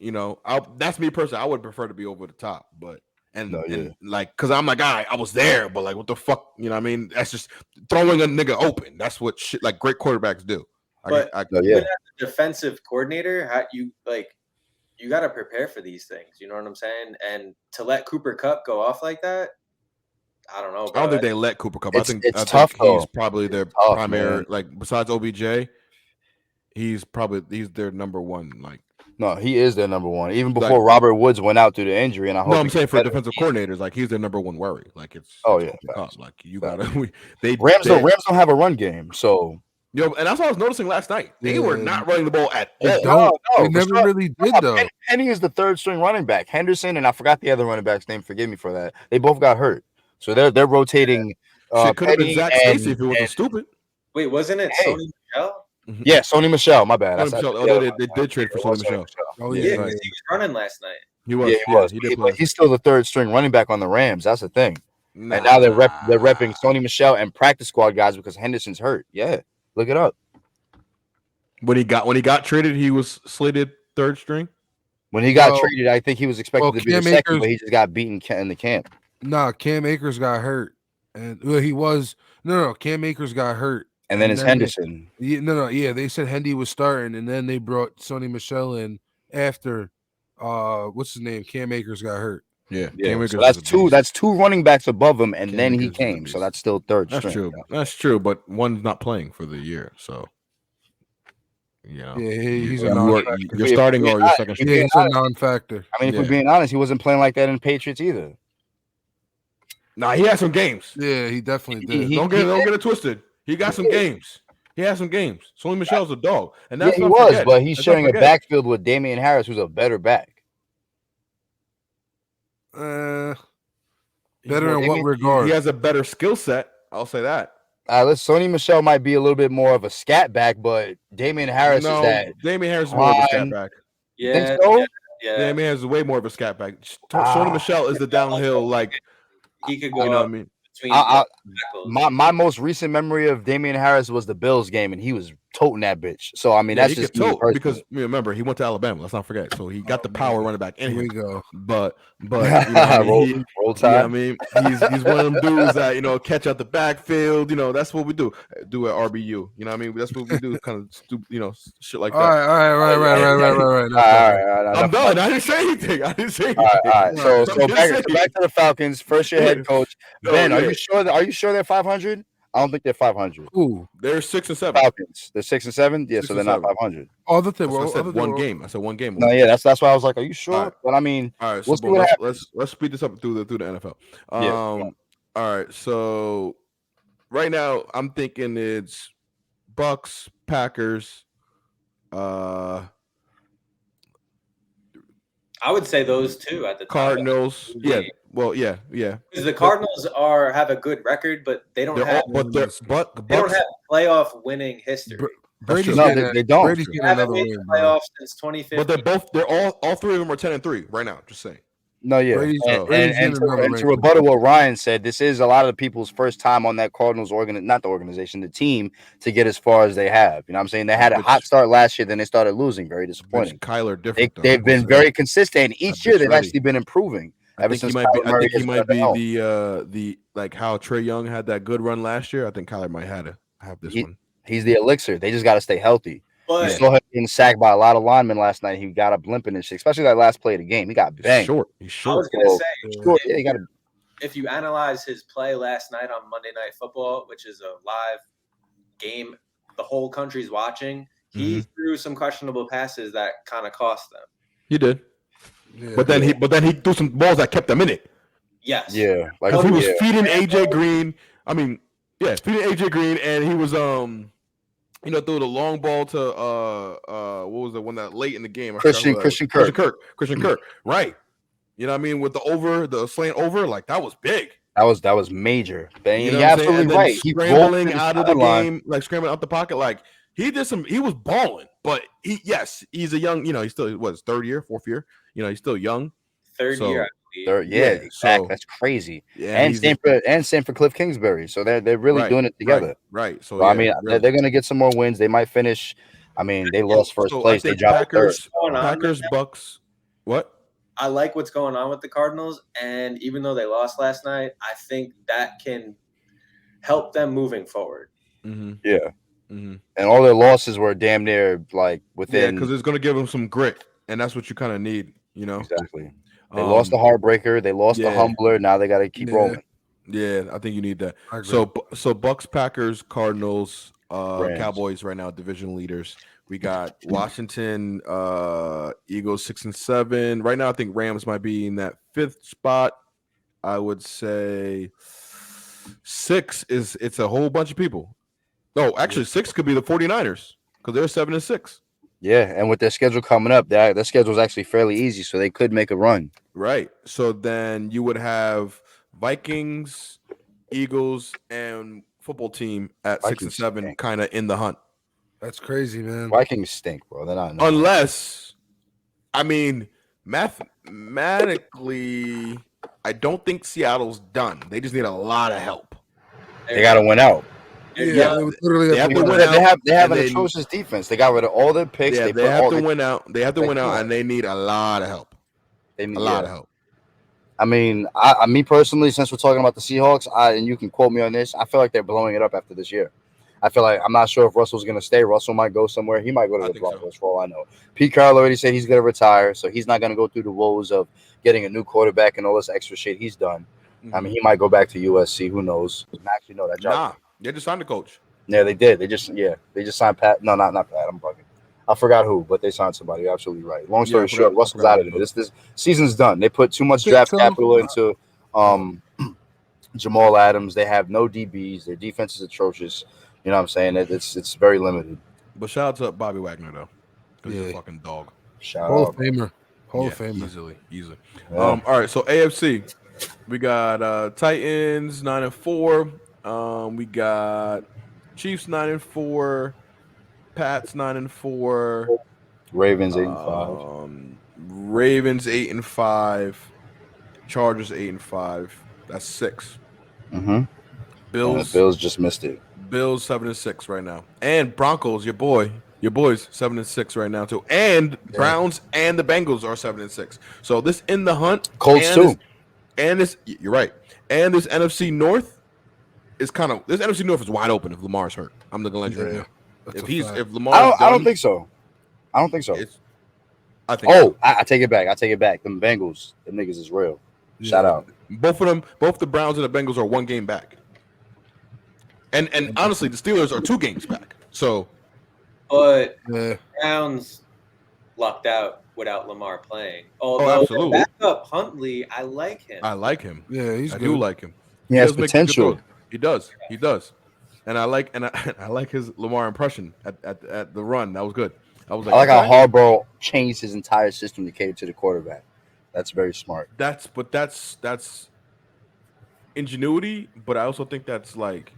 that's me personally. I would prefer to be over the top, but. And like, because I'm like, I was there, but like, what the fuck? You know what I mean? That's just throwing a nigga open. That's what shit like great quarterbacks do. But as a defensive coordinator, you got to prepare for these things. You know what I'm saying? And to let Cooper Kupp go off like that, I don't know, bro. I don't think they let Cooper Kupp. I think tough. He's probably their primary, like besides OBJ, he's their number one, like. No, he is their number one. Even before Robert Woods went out due to injury, and I hope. No, I'm saying for defensive coordinators, like he's their number one worry. Like it's. Oh yeah, like you gotta. Rams don't have a run game, so. And that's what I was noticing last night. They were not running the ball at all. They never really did though. Penny is the third string running back. Henderson and I forgot the other running back's name. Forgive me for that. They both got hurt, so they're rotating. Could have been Zac Stacey if it wasn't stupid. Wait, wasn't it Sony Michel? Yeah, Sony Michel. My bad. They did trade for Sony Michel. Oh yeah, he was running last night. He was. Yeah, he was. But he's still the third string running back on the Rams. That's the thing. And now they're repping Sony Michel and practice squad guys because Henderson's hurt. Yeah, look it up. When he got traded, he was slated third string. When he got traded, I think he was expected to be the second, but he just got beaten in the camp. Nah, Cam Akers got hurt, and he was Cam Akers got hurt. And then it's Henderson. They said Hendy was starting, and then they brought Sony Michel in after what's his name? Cam Akers got hurt. Yeah. So that's two running backs above him, and then he came. So that's still third string. That's true. That's true, but one's not playing for the year, so he's a non-factor. You're starting or your second string. Yeah, he's a non-factor. I mean, if we're being honest, he wasn't playing like that in Patriots either. Nah, he had some games. Yeah, he definitely did. Don't get it twisted. He got some games. He had some games. Sony Michel's a dog. And that's he was, but he's sharing a backfield with Damian Harris, who's a better back. Better in what regard? He has a better skill set. I'll say that. Sony Michel might be a little bit more of a scat back, but Damian Harris is that. Damian Harris is more of a scat back. Yeah. Think so? Yeah, man has way more of a scat back. Sony Michel is the downhill, like he could you go know what I up mean. between tackles. My most recent memory of Damian Harris was the Bills game, and he was toting that bitch. So I mean, Yeah, that's he just could me tote personally. because remember he went to Alabama. Let's not forget. So he got the power running back in Here we him. go. But you know what I mean. Roll You know what I Tide. mean, he's one of them dudes that catch out the backfield. That's what we do at RBU. You know what I mean. That's what we do. Kind of stupid, shit like that. All right. All right. I'm done. I didn't say anything. All right. So back to the Falcons. First year head coach Ben. Are you sure they're 500? I don't think they're 500. Ooh, they're 6 and 7. Falcons. They're 6 and 7. Yeah, 6 so and they're not 7. 500. Other thing, I said one game. I said one game. No, yeah, that's why I was like, are you sure? All right. But I mean, all right. So we'll see what happens. let's speed this up through the NFL. Yeah. All right. So right now I'm thinking it's Bucks, Packers. I would say those two at the Cardinals. top. Yeah. Well, yeah. Because the Cardinals have a good record, but they don't have. They don't have playoff winning history. Brady's they don't. Brady's getting another made win, playoffs since 2015. But they're all three of them are 10-3 right now. Just saying. No, yeah. Brady's And to rebuttal what Ryan said, this is a lot of the people's first time on that Cardinals the team to get as far as they have. You know what I'm saying? They had a hot start last year, then they started losing. Very disappointing. Kyler different. They've been very consistent. Each year they've actually been improving. I think he might be the like how Trey Young had that good run last year. I think Kyler might have this one. He's the elixir. They just got to stay healthy. But you saw him getting sacked by a lot of linemen last night. He got up limping and shit, especially that last play of the game. He got banged. He's short. I was going to say, he got if you analyze his play last night on Monday Night Football, which is a live game the whole country's watching, he threw some questionable passes that kind of cost them. He did. Yeah. But then he threw some balls that kept them in it. Yes. Yeah. Like he was feeding AJ Green. I mean, feeding AJ Green, and he was threw the long ball to what was the one that late in the game? Christian Kirk. Right. You know what I mean? With the slant over, like that was big. That was major. You're absolutely right. Scrambling out of the game, like scrambling out the pocket, like he was balling. But he's a young, he's still third year, fourth year. He's still young. Third year. Exactly. That's crazy. Yeah, and same for Cliff Kingsbury. So they're really doing it together. Right. So I mean, they're gonna get some more wins. They might finish. I mean, they lost first place. They dropped Packers, Bucks. What? I like what's going on with the Cardinals, and even though they lost last night, I think that can help them moving forward. Mm-hmm. Yeah. Mm-hmm. And all their losses were damn near like within. Yeah, because it's going to give them some grit, and that's what you kind of need. Exactly. They lost the heartbreaker. They lost the humbler. Now they got to keep rolling. Yeah, I think you need that. So Bucks, Packers, Cardinals, Cowboys right now division leaders. We got Washington, Eagles 6 and 7. Right now, I think Rams might be in that 5th spot. I would say 6 it's a whole bunch of people. No, actually 6 could be the 49ers because they're 7 and 6. Yeah, and with their schedule coming up, their schedule is actually fairly easy, so they could make a run. Right. So then you would have Vikings, Eagles, and football team at Vikings 6 and 7, kind of in the hunt. That's crazy, man. Vikings stink, bro. They're not. Unless, I mean, mathematically, I don't think Seattle's done. They just need a lot of help. They got to win out. Yeah, they have an atrocious defense. They got rid of all their picks. Yeah, they have to win out. They have to win out, and they need a lot of help. They need a lot of help. I mean, me personally, since we're talking about the Seahawks, and you can quote me on this, I feel like they're blowing it up after this year. I feel like I'm not sure if Russell's going to stay. Russell might go somewhere. He might go to the Broncos for all I know. Pete Carroll already said he's going to retire, so he's not going to go through the woes of getting a new quarterback and all this extra shit he's done. Mm-hmm. I mean, he might go back to USC. Who knows? Actually, no, that job. Nah, they just signed a coach. Yeah, they did. They just signed Pat. No, not Pat. I'm bugging. I forgot who, but they signed somebody. You're absolutely right. Long story short, Russell's out of there. This season's done. They put too much draft capital into Jamal Adams. They have no DBs. Their defense is atrocious. You know what I'm saying? It's very limited. But shout out to Bobby Wagner though, because he's a fucking dog. Hall of Famer. Hall of Famer. Easily. Yeah. All right. So AFC, we got Titans 9-4. We got Chiefs 9-4. Pats 9-4. Ravens 8-5. Ravens 8-5, Chargers 8-5. That's 6. Mm-hmm. Bills just missed it. Bills 7-6 right now, and Broncos, your boys 7-6 right now too, and Browns and the Bengals are 7-6. So this in the hunt, Colts too, and this you're right, and this NFC North is NFC North is wide open if Lamar's hurt. I'm not gonna let you know. If Lamar, I don't think so. I think. I take it back. Them Bengals, them niggas is real. Yeah. Shout out. Both the Browns and the Bengals are 1 game back. And honestly, the Steelers are 2 games back. So, but Browns lucked out without Lamar playing. Although absolutely. Backup Huntley, I like him. Yeah, I do like him. He has potential. He does. And I like his Lamar impression at the run. That was good. I like how Harbaugh changed his entire system to cater to the quarterback. That's very smart. That's ingenuity, but I also think that's like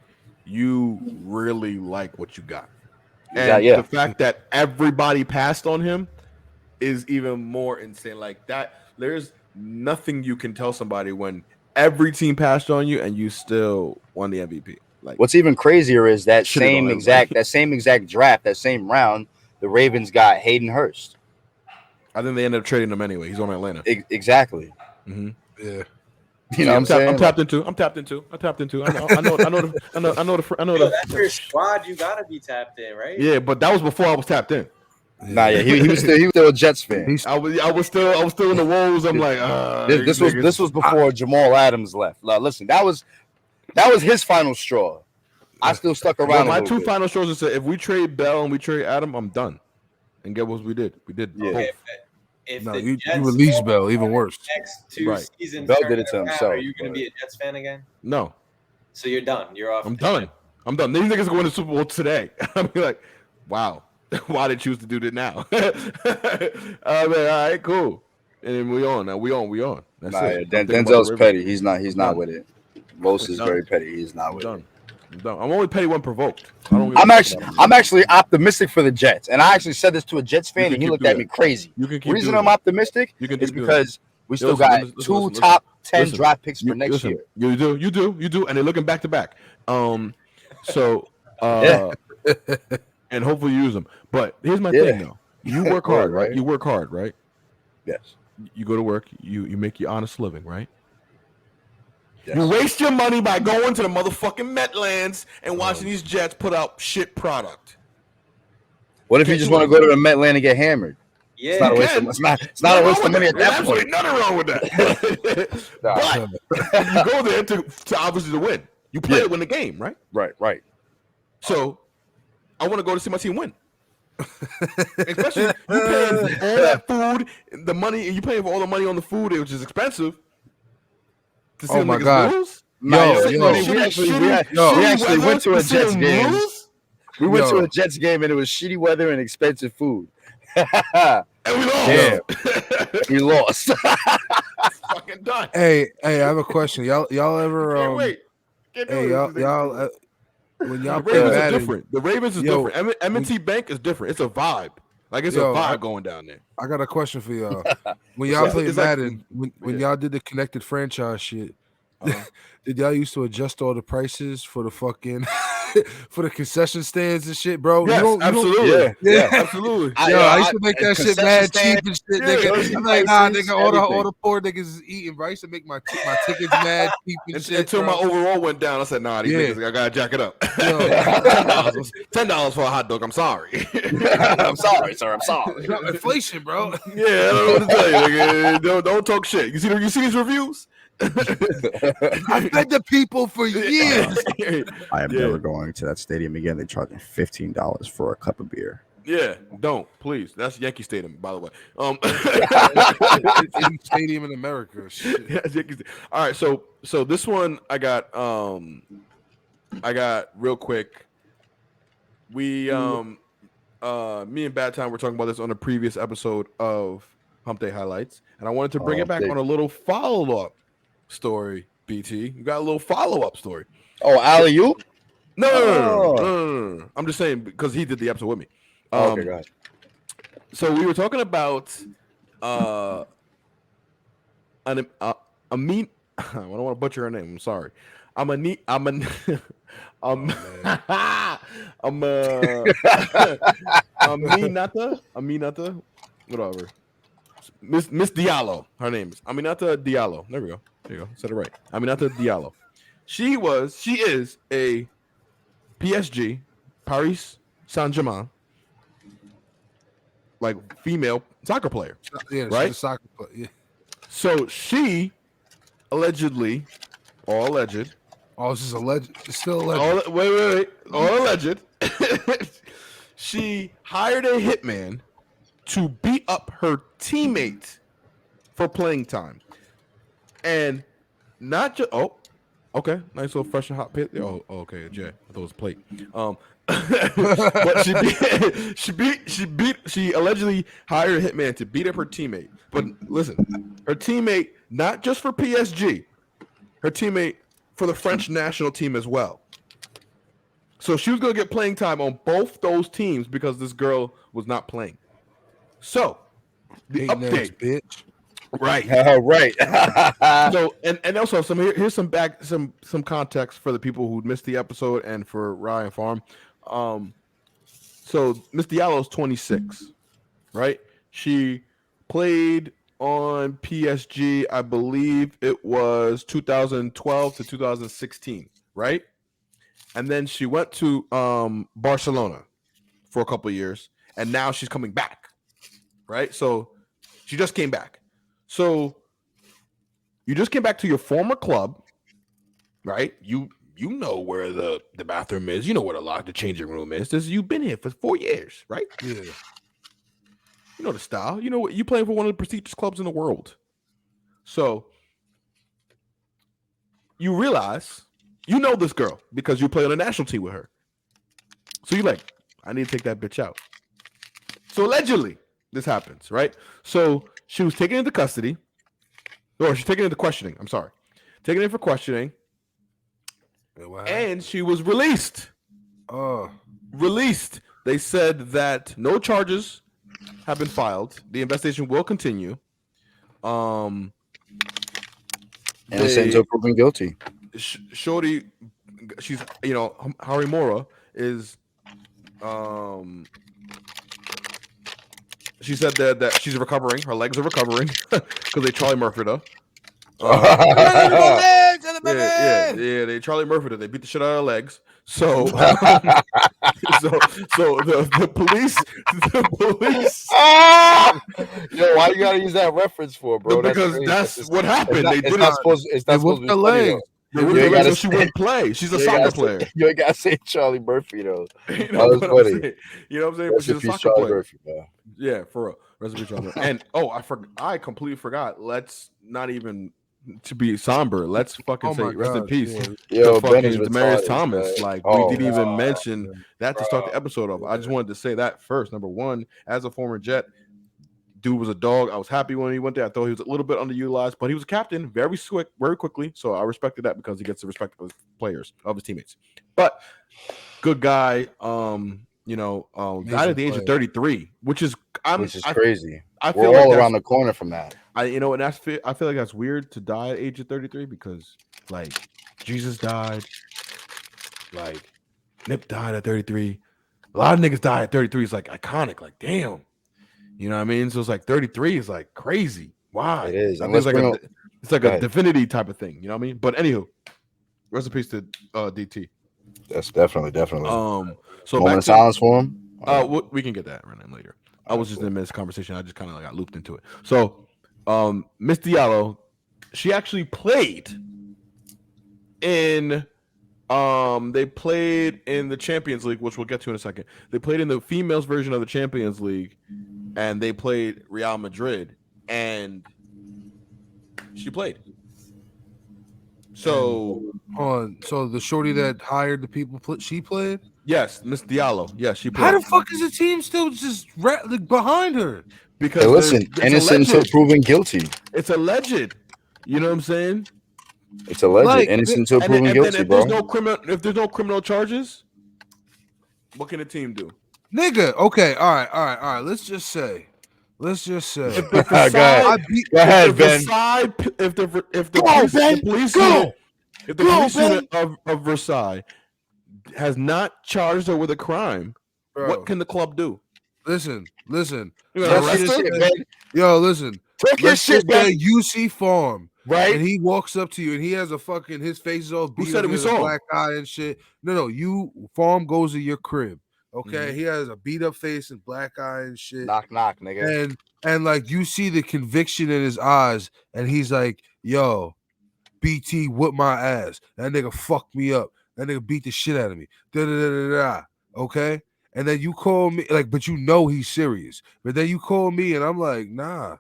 you really like what you got. And the fact that everybody passed on him is even more insane. Like that, there's nothing you can tell somebody when every team passed on you and you still won the MVP. Like, what's even crazier is that same exact draft, that same round, the Ravens got Hayden Hurst. I think they ended up trading him anyway. He's on Atlanta. Exactly. Mm-hmm. Yeah. You know what I'm saying? I'm tapped into. I know. That's your squad. You gotta be tapped in, right? Yeah, but that was before I was tapped in. Nah, yeah, he was still a Jets fan. I was still in the woes. I'm like, this was before Jamal Adams left. Now, listen, that was his final straw. I still stuck around. My 2 final straws is that if we trade Bell and we trade Adam, I'm done. And get what we did. We did both. If you release Bell, even worse. Next 2 seasons, Bell did it to himself. Are you going to be a Jets fan again? No. So you're done. You're off. I'm done. These niggas are going to the Super Bowl today. I'm like, wow, why did they choose to do that now? I'm like, all right, cool. And we on. Now we on. That's it. Denzel's petty. He's not with it. Los is very petty. He's not with it. I'm done. I'm only petty when provoked. I'm actually optimistic for the Jets, and I actually said this to a Jets fan, and he looked at me crazy. The reason I'm optimistic is because we still got 2 top 10 draft picks for next year. You do, and they're looking back to back. And hopefully you use them. But here's my thing, though. You work hard, right? You work hard, right? Yes. You go to work. You make your honest living, right? Yes. You waste your money by going to the motherfucking Metlands and watching these Jets put out shit product. What if you just want to go to the Metland and get hammered? Yeah, it's not a waste of money at that point. Absolutely nothing wrong with that. But you go there to obviously to win. You play to win the game, right? Right. So I want to go to see my team win. Especially you paying all that food, the money, and you paying for all the money on the food, which is expensive. To see my God. Lose? We actually went to a Jets game. We went to a Jets game and it was shitty weather and expensive food. And we lost. Damn. We lost. Fucking done. Hey, I have a question. Y'all ever Can't wait. y'all when y'all the Ravens are different. The Ravens is different. M&T Bank is different. It's a vibe. Like it's a vibe going down there. I got a question for y'all. When y'all played Madden, when y'all did the connected franchise shit, did y'all used to adjust all the prices for the fucking for the concession stands and shit, bro? Yes, absolutely. Yeah, absolutely. I used to make that shit mad cheap and shit, nigga. I'm like, nah, nigga, all the poor niggas is eating, bro. I used to make my tickets mad cheap and shit. Until my overall went down, I said, nah, these niggas, I gotta jack it up. $10 for a hot dog. I'm sorry. I'm sorry, sir. I'm sorry. Inflation, bro. Yeah, I don't know what to tell you, nigga. Don't talk shit. You see these reviews? I've been to people for years. I am never going to that stadium again. They charge me $15 for a cup of beer. Yeah, don't please. That's Yankee Stadium, by the way. Any stadium in America. Shit. All right, so this one I got real quick. We me and Bad Time were talking about this on a previous episode of Humpday Highlights, and I wanted to bring it back on a little follow-up story. BT, you got a little follow-up story. Oh, alley-oop? No. I'm just saying because he did the episode with me. Okay, go ahead. So we were talking about Amin. I don't want to butcher her name. I'm sorry. Aminata whatever. Miss Diallo. Her name is Aminata Diallo. There we go. There you go. Said it right. Aminata Diallo. She is a PSG, Paris Saint-Germain, like female soccer player. Yeah, right? She's a soccer player. Yeah. So she allegedly, all alleged. Oh, it's just alleged. It's still alleged. Wait. All alleged. She hired a hitman to beat up her teammate for playing time, and not just okay, nice little fresh and hot pit. Oh, okay, Jay. I thought it was a plate. But she allegedly hired a hitman to beat up her teammate. But listen, her teammate not just for PSG, her teammate for the French national team as well. So she was gonna get playing time on both those teams because this girl was not playing. So the update, bitch. right? Right. So and also here's some context for the people who missed the episode and for Ryan Phram. So Miss Diallo is 26, right? She played on PSG, I believe it was 2012 to 2016, right? And then she went to Barcelona for a couple of years, and now she's coming back, right? So she just came back. So you just came back to your former club, right? You know where the bathroom is. You know where the changing room is. You've been here for 4 years, right? Yeah. You know the style. You know what? You playing for one of the prestigious clubs in the world. So you realize you know this girl because you play on a national team with her. So you're like, I need to take that bitch out. So allegedly, this happens, right? So she was taken into custody, or she's taken into questioning. I'm sorry, taken in for questioning, and she was released. Released. They said that no charges have been filed. The investigation will continue. Innocent until proven guilty. Shorty, she's Harimura is she said that she's recovering. Her legs are recovering because they Charlie Murphy'd her. Yeah, they Charlie Murphy'd her. They beat the shit out of her legs. So, the police. Yo, why you gotta use that reference for, bro? Because that's what happened. It's not supposed to be funny, so she wouldn't play. She's a soccer player. You ain't gotta say Charlie Murphy though. You know what I'm saying? You know what I'm saying? But she's a soccer Charlie player. Murphy, man. Yeah, for real. Recipe Charlie. And I completely forgot. Let's not even to be somber. Let's fucking say rest in peace. Yo, fucking Benny's Demarius retarded, Thomas. man. Like we didn't even mention that to start the episode off. I just wanted to say that first. Number one, as a former Jet, dude was a dog. I was happy when he went there. I thought he was a little bit underutilized, but he was a captain very quickly. So I respected that because he gets the respect of his players, of his teammates. But good guy. Died at the age of 33, which is crazy. I feel we're all around the corner from that. I feel like that's weird to die at the age of 33 because like Jesus died, like Nip died at 33. A lot of niggas die at 33. It's like iconic. Like damn, you know what I mean? So it's like 33 is like crazy. Why? It is. I mean, it's like a divinity type of thing. You know what I mean? But anywho, rest in peace to DT. That's definitely. So moment of silence for him. We can get that right now later. I was just in this conversation. I just kind of got looped into it. So, Miss Diallo, she actually played in. They played in the Champions League, which we'll get to in a second. They played in the females version of the Champions League, and they played Real Madrid, and she played. So, so the shorty that hired the people, she played. Yes, Miss Diallo. Yes, she played. How the fuck is the team still just behind her? Because hey, listen, innocent until proven guilty. It's alleged. You know what I'm saying? It's alleged. Innocent until proven guilty, if bro. If there's no criminal charges, what can the team do? Nigga, okay, all right. Let's just say let's just say if the Versailles, Go ahead, Ben. if the police unit of Versailles has not charged her with a crime, Bro. what can the club do? Listen. Yo, listen. Take your shit, Ben. You see Phram, right? And he walks up to you, and he has a fucking his face is all beat. Who said it? We saw black eye and shit. No. Phram goes to your crib. Okay, he has a beat up face and black eye and shit. Knock, nigga. And like you see the conviction in his eyes, and he's like, "Yo, BT, whoop my ass. That nigga fucked me up. That nigga beat the shit out of me." Okay, and then you call me but you know he's serious. But then you call me, and I'm like, nah.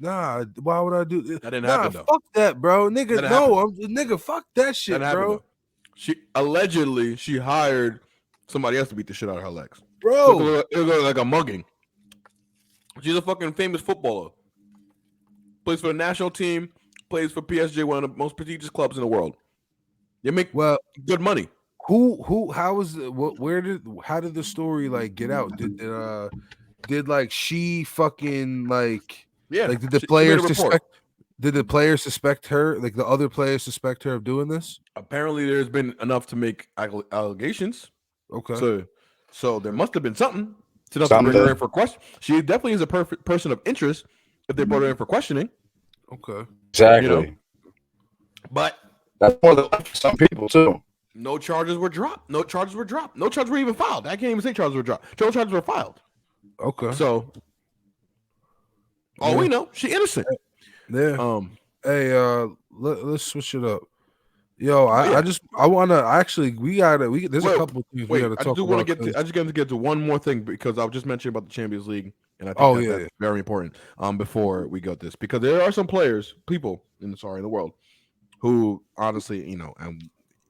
Why would I do this? That didn't happen though. Fuck that, bro. Nigga, nigga, fuck that shit, bro. She allegedly hired somebody else to beat the shit out of her legs. Bro, it was like a mugging. She's a fucking famous footballer. Plays for the national team. Plays for PSG, one of the most prestigious clubs in the world. They make good money. How did the story get out? Did she fucking did the players suspect? Did the players suspect her? Like the other players suspect her of doing this? Apparently, there's been enough to make allegations. Okay. So there must have been something to bring her in for question. She definitely is a perfect person of interest if they brought her in for questioning. Okay. Exactly. But that's more than some people too. No charges were dropped. No charges were even filed. I can't even say charges were dropped. No charges were filed. Okay. So we know, she innocent. Yeah. Hey, let's switch it up. Yo, there's a couple things we gotta talk about. I just got to get to one more thing because I was just mentioning about the Champions League, and I think that's very important. Before we go this, because there are some people in the world who honestly, and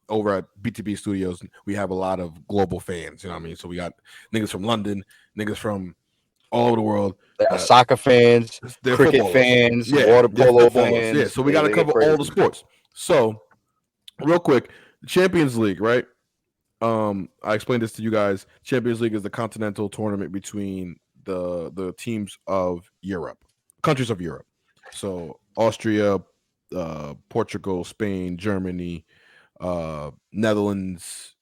over at BTB Studios, we have a lot of global fans. You know what I mean? So we got niggas from London, niggas from all over the world. Soccer fans, cricket fans, water polo fans. Yeah, so we got to cover all the sports. So, real quick, the Champions League, right? I explained this to you guys. Champions League is the continental tournament between the teams of Europe, countries of Europe. So Austria, Portugal, Spain, Germany, Netherlands,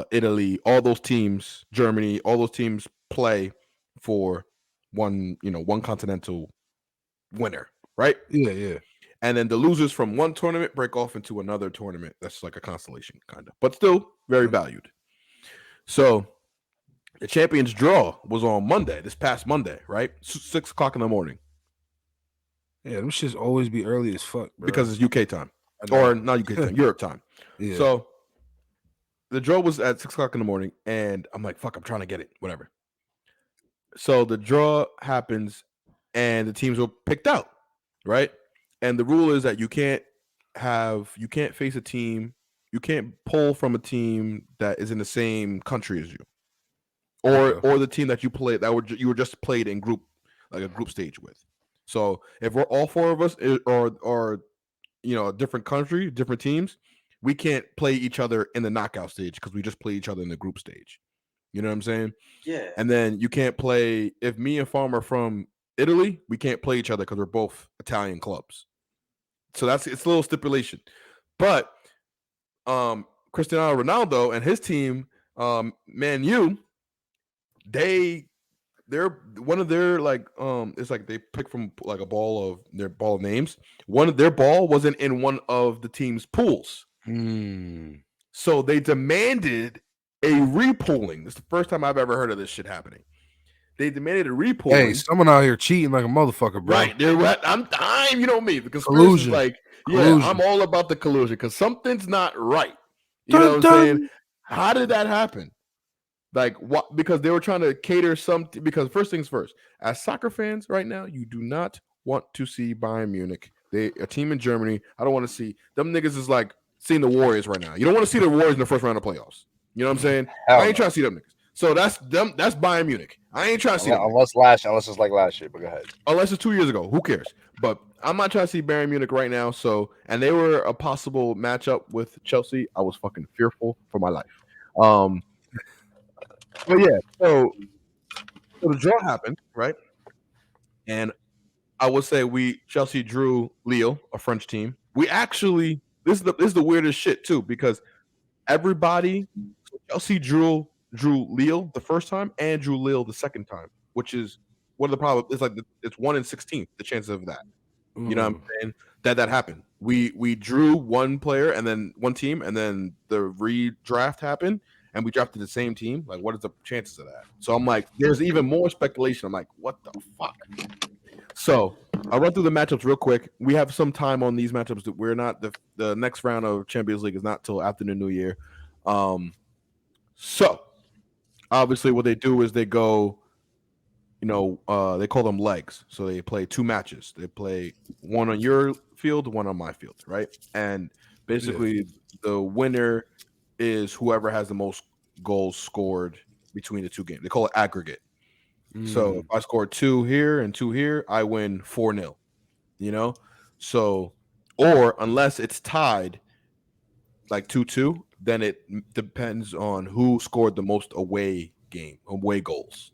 Italy, all those teams, Germany, all those teams play for one continental winner, right? Yeah. And then the losers from one tournament break off into another tournament. That's like a constellation, kind of, but still very valued. So the champions draw was on Monday, this past Monday, right? 6:00 in the morning. Yeah, them shits always be early as fuck, bro. Because it's UK time. Or not UK time, Europe time. Yeah. So the draw was at 6:00 in the morning, and I'm like, fuck, I'm trying to get it, whatever. So the draw happens, and the teams were picked out, right? And the rule is that you can't face a team, you can't pull from a team that is in the same country as you, or the team that you played you were just played in group, like a group stage with. So if we're all four of us or a different country, different teams, we can't play each other in the knockout stage because we just play each other in the group stage. You know what I'm saying? Yeah. And then you can't play if me and Phram are from Italy, we can't play each other because we're both Italian clubs. So it's a little stipulation. But Cristiano Ronaldo and his team, Man U, they're one of their it's like they pick from like a ball of their ball of names. One of their ball wasn't in one of the team's pools. So they demanded a repooling. This is the first time I've ever heard of this shit happening. They demanded a repooling. Hey, someone out here cheating like a motherfucker, bro. Right. I'm you know me. The conspiracy is collusion. I'm all about the collusion because something's not right. You know what I'm saying? How did that happen? Like what? Because they were trying to cater because first things first, as soccer fans right now, you do not want to see Bayern Munich. They a team in Germany. I don't want to see them niggas is like seeing the Warriors right now. You don't want to see the Warriors in the first round of playoffs. You know what I'm saying? I ain't trying to see them niggas. So that's them. That's Bayern Munich. I ain't trying to see them. Unless it's like last year. But go ahead. Unless it's 2 years ago. Who cares? But I'm not trying to see Bayern Munich right now. So, and they were a possible matchup with Chelsea. I was fucking fearful for my life. But yeah, so the draw happened, right? And I would say Chelsea drew Lille, a French team. We actually this is the weirdest shit too, because everybody Chelsea drew Lille the first time and drew Lille the second time, which is what are the problem? It's like it's 1 in 16 the chances of that. You know what I'm saying? That happened. We drew one player and then one team, and then the redraft happened, and we drafted the same team. Like, what is the chances of that? So I'm like, there's even more speculation. I'm like, what the fuck? So I'll run through the matchups real quick. We have some time on these matchups. That we're not the next round of Champions League is not till after the new year. So obviously, what they do is they go. They call them legs. So they play 2 matches. They play one on your field, one on my field, right? And basically, the winner is whoever has the most goals scored between the 2 games. They call it aggregate. So if I score 2 here and 2 here, I win 4-0. So, or unless it's tied, like 2-2, then it depends on who scored the most away goals.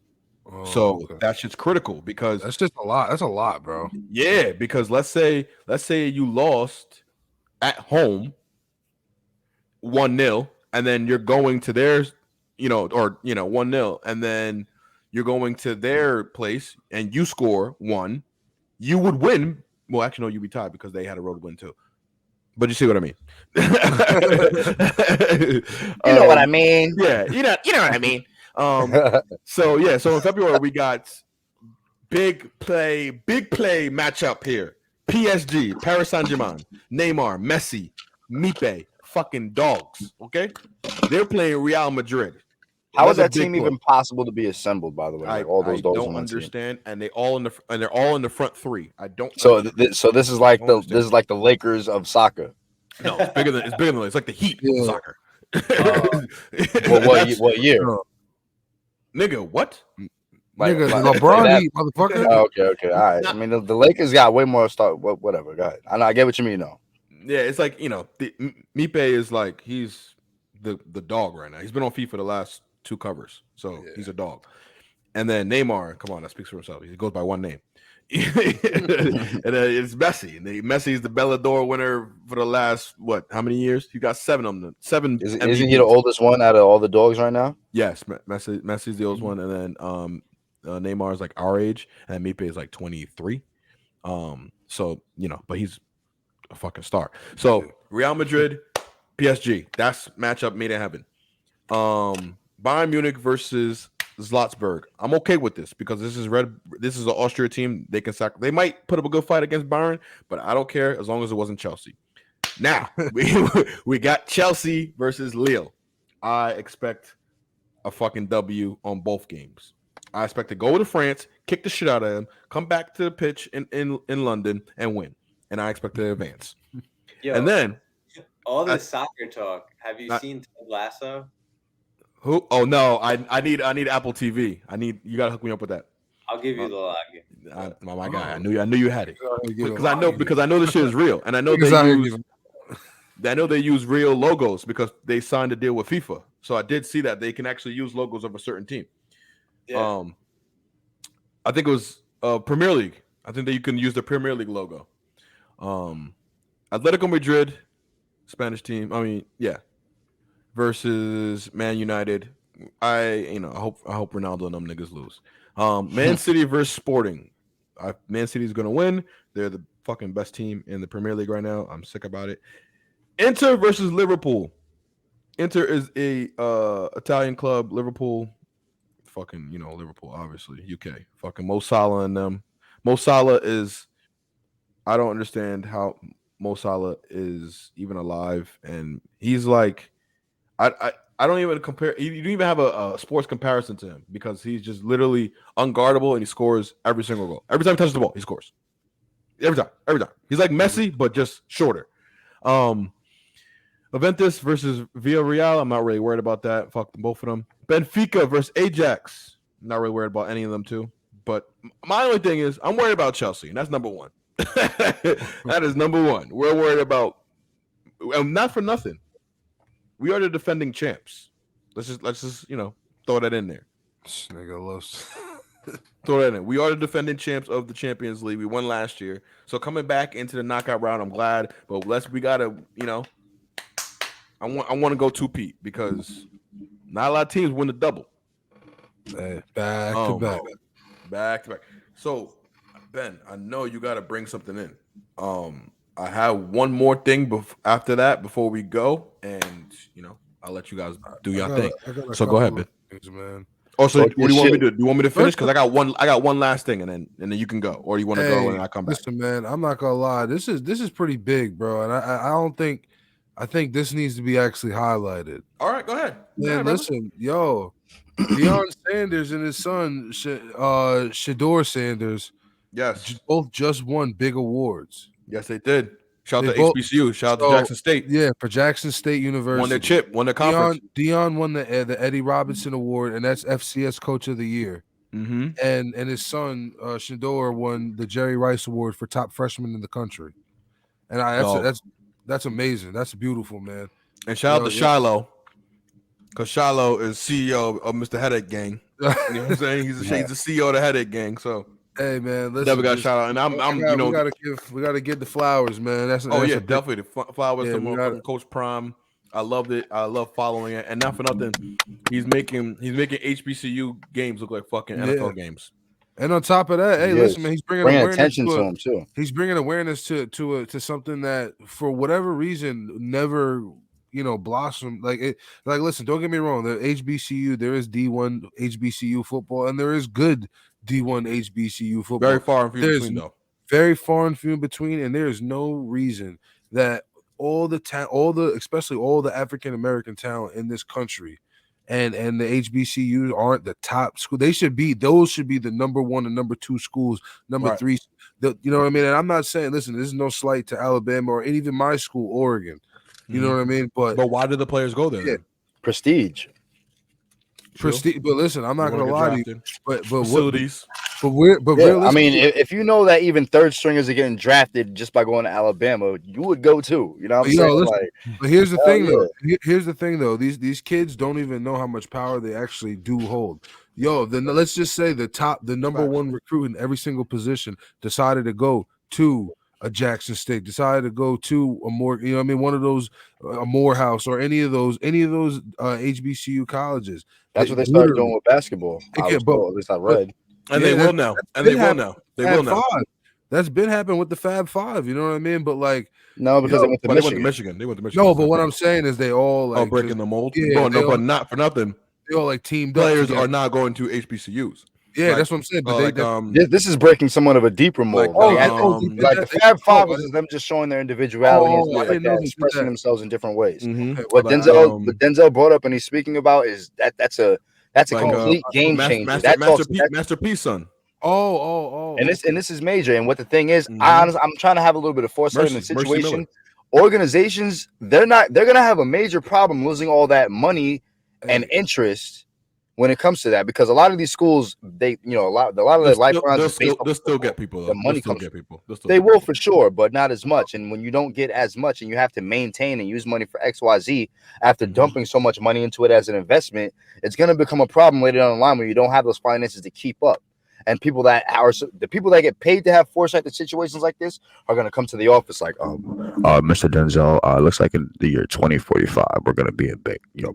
So that shit's critical because that's just a lot. That's a lot, bro. Yeah, because let's say you lost at home 1-0, and then you're going to theirs, 1-0, and then you're going to their place and you score 1, you would win. Well, actually, no, you'd be tied because they had a road win too. But you see what I mean? You know what I mean? Yeah, you know what I mean. So in February we got big play matchup here. PSG, Paris Saint-Germain, Neymar, Messi, Mbappe, fucking dogs. Okay, they're playing Real Madrid. How is that team even possible to be assembled? By the way, all those dogs. I don't understand, and they're all in the front 3. I don't. So this is like the Lakers of soccer. No, it's bigger than it's like the Heat of soccer. What year? Nigga, what? Nigga, LeBron Heat, motherfucker. Okay, all right. I mean, the Lakers got way more start. Whatever, go ahead. I get what you mean, though. Yeah, it's like Mbappe is like he's the dog right now. He's been on FIFA the last 2 covers, so he's a dog. And then Neymar, come on, that speaks for himself. He goes by one name. And it's Messi. And Messi is the Ballon d'Or winner for the last how many years? He got 7 of them. 7. Isn't he the oldest one out of all the dogs right now? Yes, Messi's the oldest one, and then Neymar is like our age, and Mbappe is like 23. So but he's a fucking star. So Real Madrid, PSG, that's matchup made in heaven. Bayern Munich versus Salzburg. I'm okay with this because this is an Austria team. They might put up a good fight against Bayern, but I don't care as long as it wasn't Chelsea. Now we got Chelsea versus Lille. I expect a fucking W on both games. I expect to go to France, kick the shit out of them, come back to the pitch in London and win. And I expect to advance. Yo, and then all this soccer talk. Have you seen Ted Lasso? Who? Oh no, I need Apple TV. You gotta hook me up with that. I'll give you the login. My guy, I knew you had it because I know this shit is real, and I know they use real logos because they signed a deal with FIFA. So I did see that they can actually use logos of a certain team. Yeah. I think it was Premier League. I think that you can use the Premier League logo. Atletico Madrid, Spanish team. I mean, yeah. Versus Man United. I hope Ronaldo and them niggas lose. Man City versus Sporting. Man City is gonna win. They're the fucking best team in the Premier League right now. I'm sick about it. Inter versus Liverpool. Inter is a Italian club. Liverpool, fucking Liverpool, obviously UK. Fucking Mo Salah and them. Mo Salah is. I don't understand how Mo Salah is even alive, and he's like. I don't even compare. You don't even have a sports comparison to him because he's just literally unguardable and he scores every single goal. Every time he touches the ball, he scores. Every time. He's like Messi, but just shorter. Juventus versus Villarreal. I'm not really worried about that. Fuck both of them. Benfica versus Ajax. Not really worried about any of them too. But my only thing is I'm worried about Chelsea, and that's number 1. That is number 1. We're worried about, not for nothing. We are the defending champs. Let's just throw that in there. This nigga loves. Throw that in. We are the defending champs of the Champions League. We won last year. So coming back into the knockout round, I'm glad. But we gotta, I want to go 2-peat because not a lot of teams win the double. Back to back. Back to back. So, Ben, I know you got to bring something in. I have one more thing after that before we go, and I'll let you guys do your thing. So go ahead, Ben. Things, man. Oh, so what do you want me to do? Do you want me to finish? Because I got one last thing, and then you can go, or you want to go and I come back. Listen, man, I'm not gonna lie. This is pretty big, bro, and I don't think. I think this needs to be actually highlighted. All right, go ahead. Man, listen, Deon Sanders and his son, Shador Sanders, both just won big awards. Yes, they did. Shout out to HBCU. Shout out to Jackson State. Yeah, for Jackson State University. Won their chip. Won their conference. Deon won the Eddie Robinson Award, and that's FCS Coach of the Year. Mm-hmm. And his son, Shador, won the Jerry Rice Award for top freshman in the country. And that's amazing. That's beautiful, man. And shout out to Shiloh, because Shiloh is CEO of Mr. Headache Gang. You know what I'm saying? He's the CEO of the Headache Gang. So hey, man, listen. Never got shout out, and we gotta get the flowers, man. That's definitely the flowers to Coach Phram. I loved it. I love following it, and not for nothing, he's making HBCU games look like fucking NFL games. And on top of that, listen, man, he's bringing awareness attention to him too. He's bringing awareness to something that, for whatever reason, never blossomed. Like, listen, don't get me wrong. The HBCU, there is D1 HBCU football, and there is good D1 HBCU football. Very far and few between, though. Very far and few between, and there is no reason that especially all the African American talent in this country and the HBCUs aren't the top school. Those should be the number 1 and number 2 schools, number 3. You know what I mean? And I'm not saying, listen, this is no slight to Alabama or even my school, Oregon. You know what I mean? But why did the players go there? Yeah. Prestige. But listen, I'm not gonna lie to you. But facilities. I mean, if you know that even third stringers are getting drafted just by going to Alabama, you would go too. You know what I'm saying? Listen, but here's the thing, though. Here's the thing, though. These kids don't even know how much power they actually do hold. Then let's just say the number 1 recruit in every single position decided to go to a Jackson State, decided to go to a more, one of those, a Morehouse or any of those HBCU colleges. That's what they started doing with basketball. At least I read. They will now. They will now. That's been happening with the Fab Five. You know what I mean? But no, because they went to Michigan. They went to Michigan. No, but what I'm saying is they all breaking the mold. Yeah, but not for nothing. They all teamed players are not going to HBCUs. Yeah, that's what I'm saying. But this is breaking somewhat of a deeper mold. The Fab Five was them just showing their individuality and expressing themselves in different ways. Mm-hmm. What Denzel brought up and he's speaking about is that's a complete game changer. Masterpiece, son. And this is major. And what the thing is, I'm trying to have a little bit of foresight in the situation. Organizations, they're gonna have a major problem losing all that money and interest when it comes to that, because a lot of these schools, a lot of the lifelines, they'll still get people. Though. The money still comes. Get people. They will for sure, but not as much. And when you don't get as much, and you have to maintain and use money for XYZ after dumping so much money into it as an investment, it's going to become a problem later down the line when you don't have those finances to keep up. And the people that get paid to have foresight to situations like this are going to come to the office like, Mr. Denzel, looks like in the year 2045 we're going to be in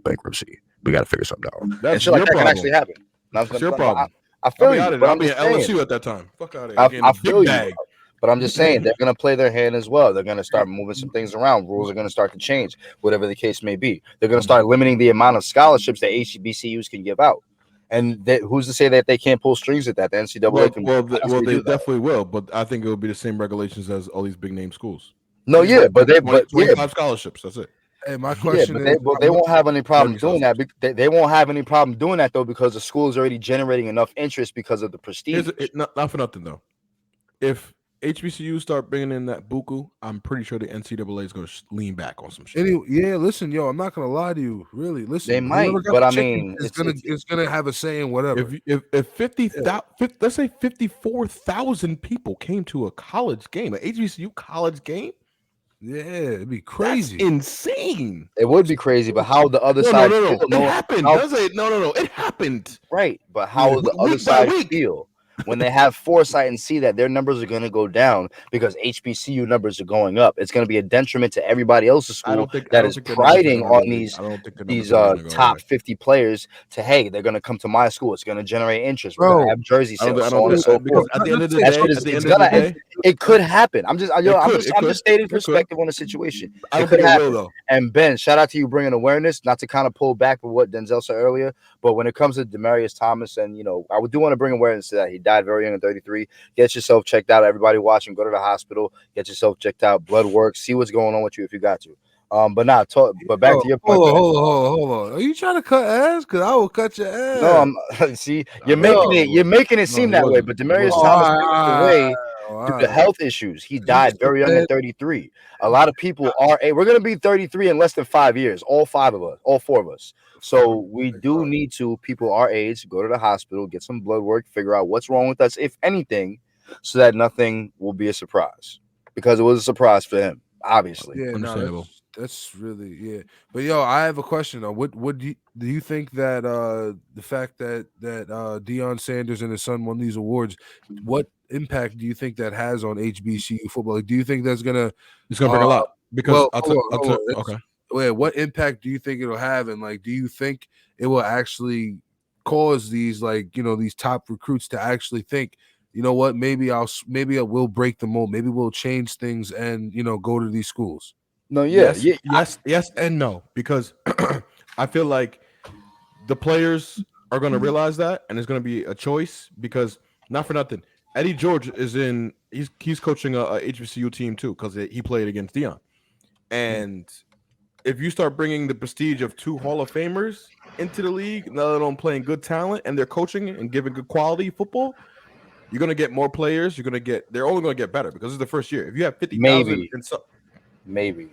bankruptcy. We got to figure something out. That's your problem. That can actually happen. That's your problem. I feel you. But I'm being LSU at that time. Fuck out of here. I feel you. But I'm just saying they're going to play their hand as well. They're going to start moving some things around. Rules are going to start to change, whatever the case may be. They're going to start limiting the amount of scholarships that HBCUs can give out. And who's to say that they can't pull strings at that? The NCAA can. Well, they definitely will. But I think it will be the same regulations as all these big name schools. No, yeah, but 25 scholarships. That's it. Hey, my question is, they won't have any problem doing that. They won't have any problem doing that though, because the school is already generating enough interest because of the prestige. Not for nothing though. If HBCU start bringing in that buku, I'm pretty sure the NCAA is going to lean back on some shit. Listen, I'm not going to lie to you. Really, listen. They might, but I mean, it's going to have a say in whatever. If 50,000, let's say 54,000 people came to a college game, an HBCU college game, Yeah, it'd be crazy. That's insane. It would be crazy, but how the other side feel? It happened. Does it? No. It happened. Right, but how the other Week by side week. feel when they have foresight and see that their numbers are going to go down because HBCU numbers are going up? It's going to be a detriment to everybody else's school that is priding on these top 50 players to, hey, they're going to come to my school. It's going to generate interest. We're going to have jersey sales, so on and so forth. At the end of the day, it could happen. I'm just stating perspective on the situation. I don't think it will, though. And Ben, shout out to you bringing awareness, not to kind of pull back with what Denzel said earlier, but when it comes to Demaryius Thomas, and I do want to bring awareness to that. He died very young at 33. Get yourself checked out. Everybody watching, go to the hospital. Get yourself checked out. Blood work. See what's going on with you if you got to. But back to your point. Hold on. Are you trying to cut ass? Because I will cut your ass. No, see, you're making it seem that way. But Demaryius Thomas passed away due to health issues. He died very young at 33. A lot of people we're going to be 33 in less than 5 years. All four of us. So we do need to, people our age, go to the hospital, get some blood work, figure out what's wrong with us, if anything, so that nothing will be a surprise. Because it was a surprise for him, obviously. Yeah, understandable. That's really But I have a question though. What do you think that the fact that Deon Sanders and his son won these awards, what impact do you think that has on HBCU football? Like, do you think that's gonna bring a lot? Because okay. What impact do you think it'll have, and like, do you think it will actually cause these these top recruits to actually think, you know what, maybe I will break the mold, maybe we'll change things and go to these schools? No, yes and no, because I feel like the players are going to realize that, and it's going to be a choice. Because not for nothing, Eddie George is he's coaching a HBCU team too, because he played against Deon. And if you start bringing the prestige of two Hall of Famers into the league, now that I'm playing good talent and they're coaching and giving good quality football, you're going to get more players. They're only going to get better because it's the first year. If you have 50,000 maybe,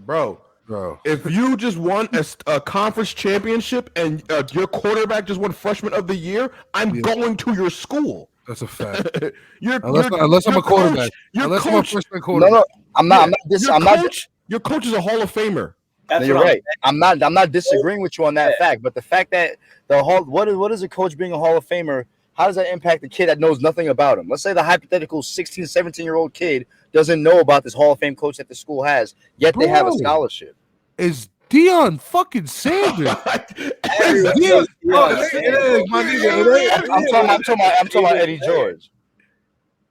bro, if you just won a conference championship and your quarterback just won Freshman of the Year, I'm going to your school. That's a fact. Unless I'm a quarterback. Unless I'm a freshman quarterback. No, I'm not. Your coach is a Hall of Famer. You're right. I'm not disagreeing with you on that fact, but the fact that what is a coach being a Hall of Famer? How does that impact the kid that knows nothing about him? Let's say the hypothetical 16, 17-year-old kid doesn't know about this Hall of Fame coach that the school has, yet they have a scholarship. Is Deon fucking Sanders? I'm talking about Eddie George.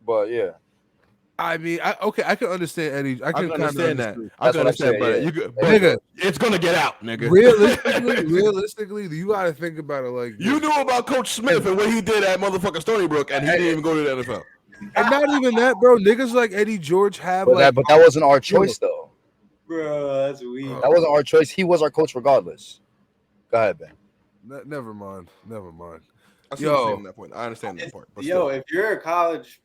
But yeah. I mean, I can understand Eddie. I can understand that. I can understand, but it's gonna get out, nigga. Realistically, you gotta think about it like this. You knew about Coach Smith and what he did at motherfucking Stony Brook, and he didn't even go to the NFL. And not even that, bro. Niggas like Eddie George have but that wasn't our choice, though. Bro, that's weird. That wasn't our choice. He was our coach regardless. Go ahead, Ben. Never mind. I see that point. I understand that part. But if you're a college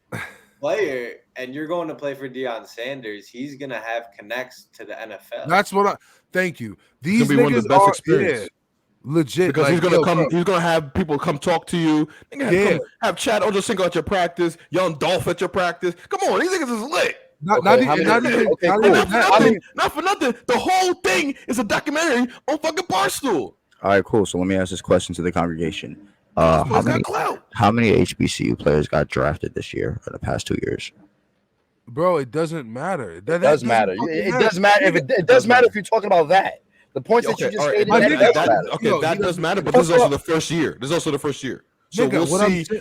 player and you're going to play for Deon Sanders, he's gonna have connects to the NFL. That's what thank you. These gonna be one of the best experiences. Legit, because he's gonna come. He's gonna have people come talk to you. Have Chad Ochocinco at your practice. Young Dolph at your practice. Come on, these niggas is lit. Not for nothing. The whole thing is a documentary on fucking Barstool. All right, cool. So let me ask this question to the congregation. How many HBCU players got drafted this year or the past 2 years? Bro, it doesn't matter. It does matter. It does matter. It does matter if you're talking about that. The points that you just stated. That does matter, but this is also the first year. So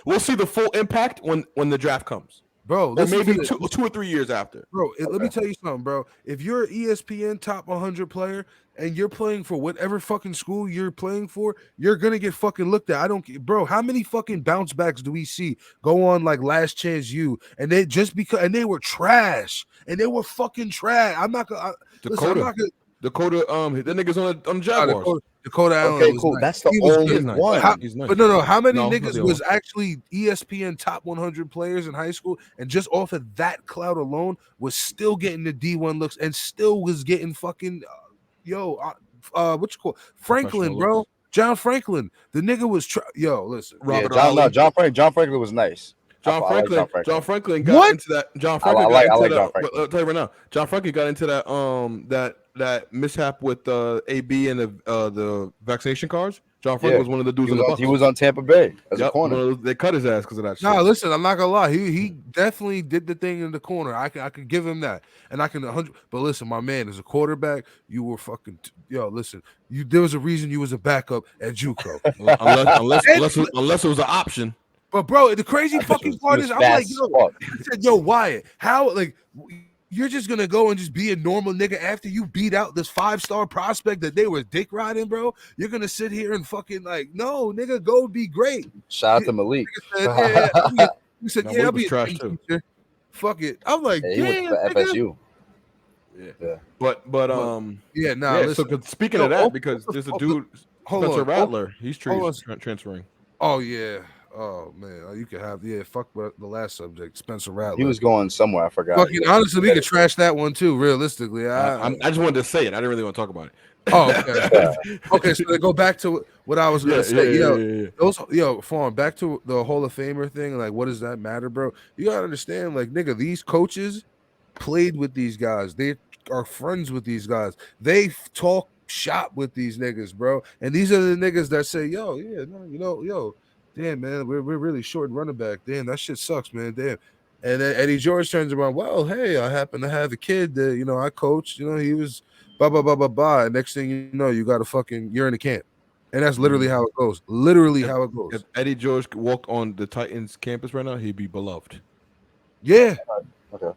we'll see the full impact when the draft comes. Bro, or maybe 2 or 3 years after. Bro, let me tell you something, bro. If you're an ESPN top 100 player and you're playing for whatever fucking school you're playing for, you're gonna get fucking looked at. Bro, how many fucking bounce backs do we see go on like Last Chance U, and they they were trash, and they were fucking trash. I'm not gonna. Dakota, the niggas on the Jaguars. Dakota Allen. Okay, cool. Nice. That's the only one. Nice. But no. How many niggas was actually ESPN top 100 players in high school, and just off of that cloud alone was still getting the D1 looks and still was getting fucking what you call Franklin, bro? John Franklin. The nigga was listen. John Franklin was nice. John Franklin got into that. John Franklin got into that. I'll tell you right now. John Franklin got into that that mishap with AB and the vaccination cards. John Franklin was one of the dudes in the Bucs. He was on Tampa Bay as a corner. They cut his ass because of that shit. No, listen, I'm not gonna lie. He definitely did the thing in the corner. I could give him that, and I can 100. But listen, my man, as a quarterback, you were fucking listen, there was a reason you was a backup at JUCO, unless it was an option. But bro, the crazy fucking part is, I'm like, I said, Wyatt, how you're just gonna go and just be a normal nigga after you beat out this 5-star prospect that they were dick riding, bro? You're gonna sit here and fucking no, nigga, go be great. Shout out to Malik. He said, I'll be trash too. Fuck it. I'm like, he went to FSU. Yeah. But listen. So speaking of that, because there's a dude, Spencer Rattler, he's transferring. Oh yeah. Oh man, you could have fuck the last subject, Spencer Rattler. He was going somewhere, I forgot. Fucking honestly, we could trash that one too. Realistically, I just wanted to say it. I didn't really want to talk about it. Oh, okay. Okay, so to go back to what I was gonna say, Phram, back to the Hall of Famer thing. Like, what does that matter, bro? You gotta understand, like, nigga, these coaches played with these guys. They are friends with these guys. They talk shop with these niggas, bro. And these are the niggas that say, damn, man, we're really short running back. Damn, that shit sucks, man. Damn. And then Eddie George turns around, well, hey, I happen to have a kid that, I coached, he was blah, blah, blah, blah, blah. And next thing you know, you got you're in the camp. And that's literally how it goes. How it goes. If Eddie George could walk on the Titans campus right now, he'd be beloved. Yeah. Okay.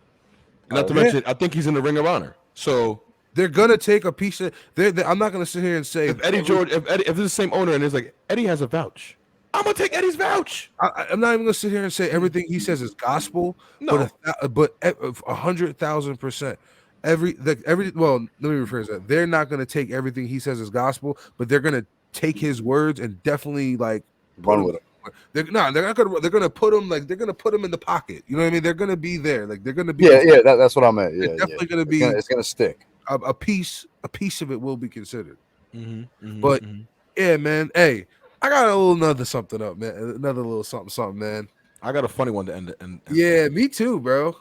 Not to mention, I think he's in the Ring of Honor. So they're gonna take a piece of. I'm not gonna sit here and say if Eddie George, if it's the same owner and it's like Eddie has a vouch, I'm gonna take Eddie's vouch. I'm not even gonna sit here and say everything he says is gospel. No, but 100,000%. Well, let me rephrase that. They're not gonna take everything he says as gospel, but they're gonna take his words and definitely run with it. They're not gonna. They're gonna put him they're gonna put him in the pocket. You know what I mean? They're gonna be there. Like they're gonna be. Yeah. That's what I meant. Yeah, definitely gonna be. It's gonna stick. A piece of it will be considered. But yeah, man. Hey, I got another something up, man. Another little something, man. I got a funny one to end. Yeah, me too, bro.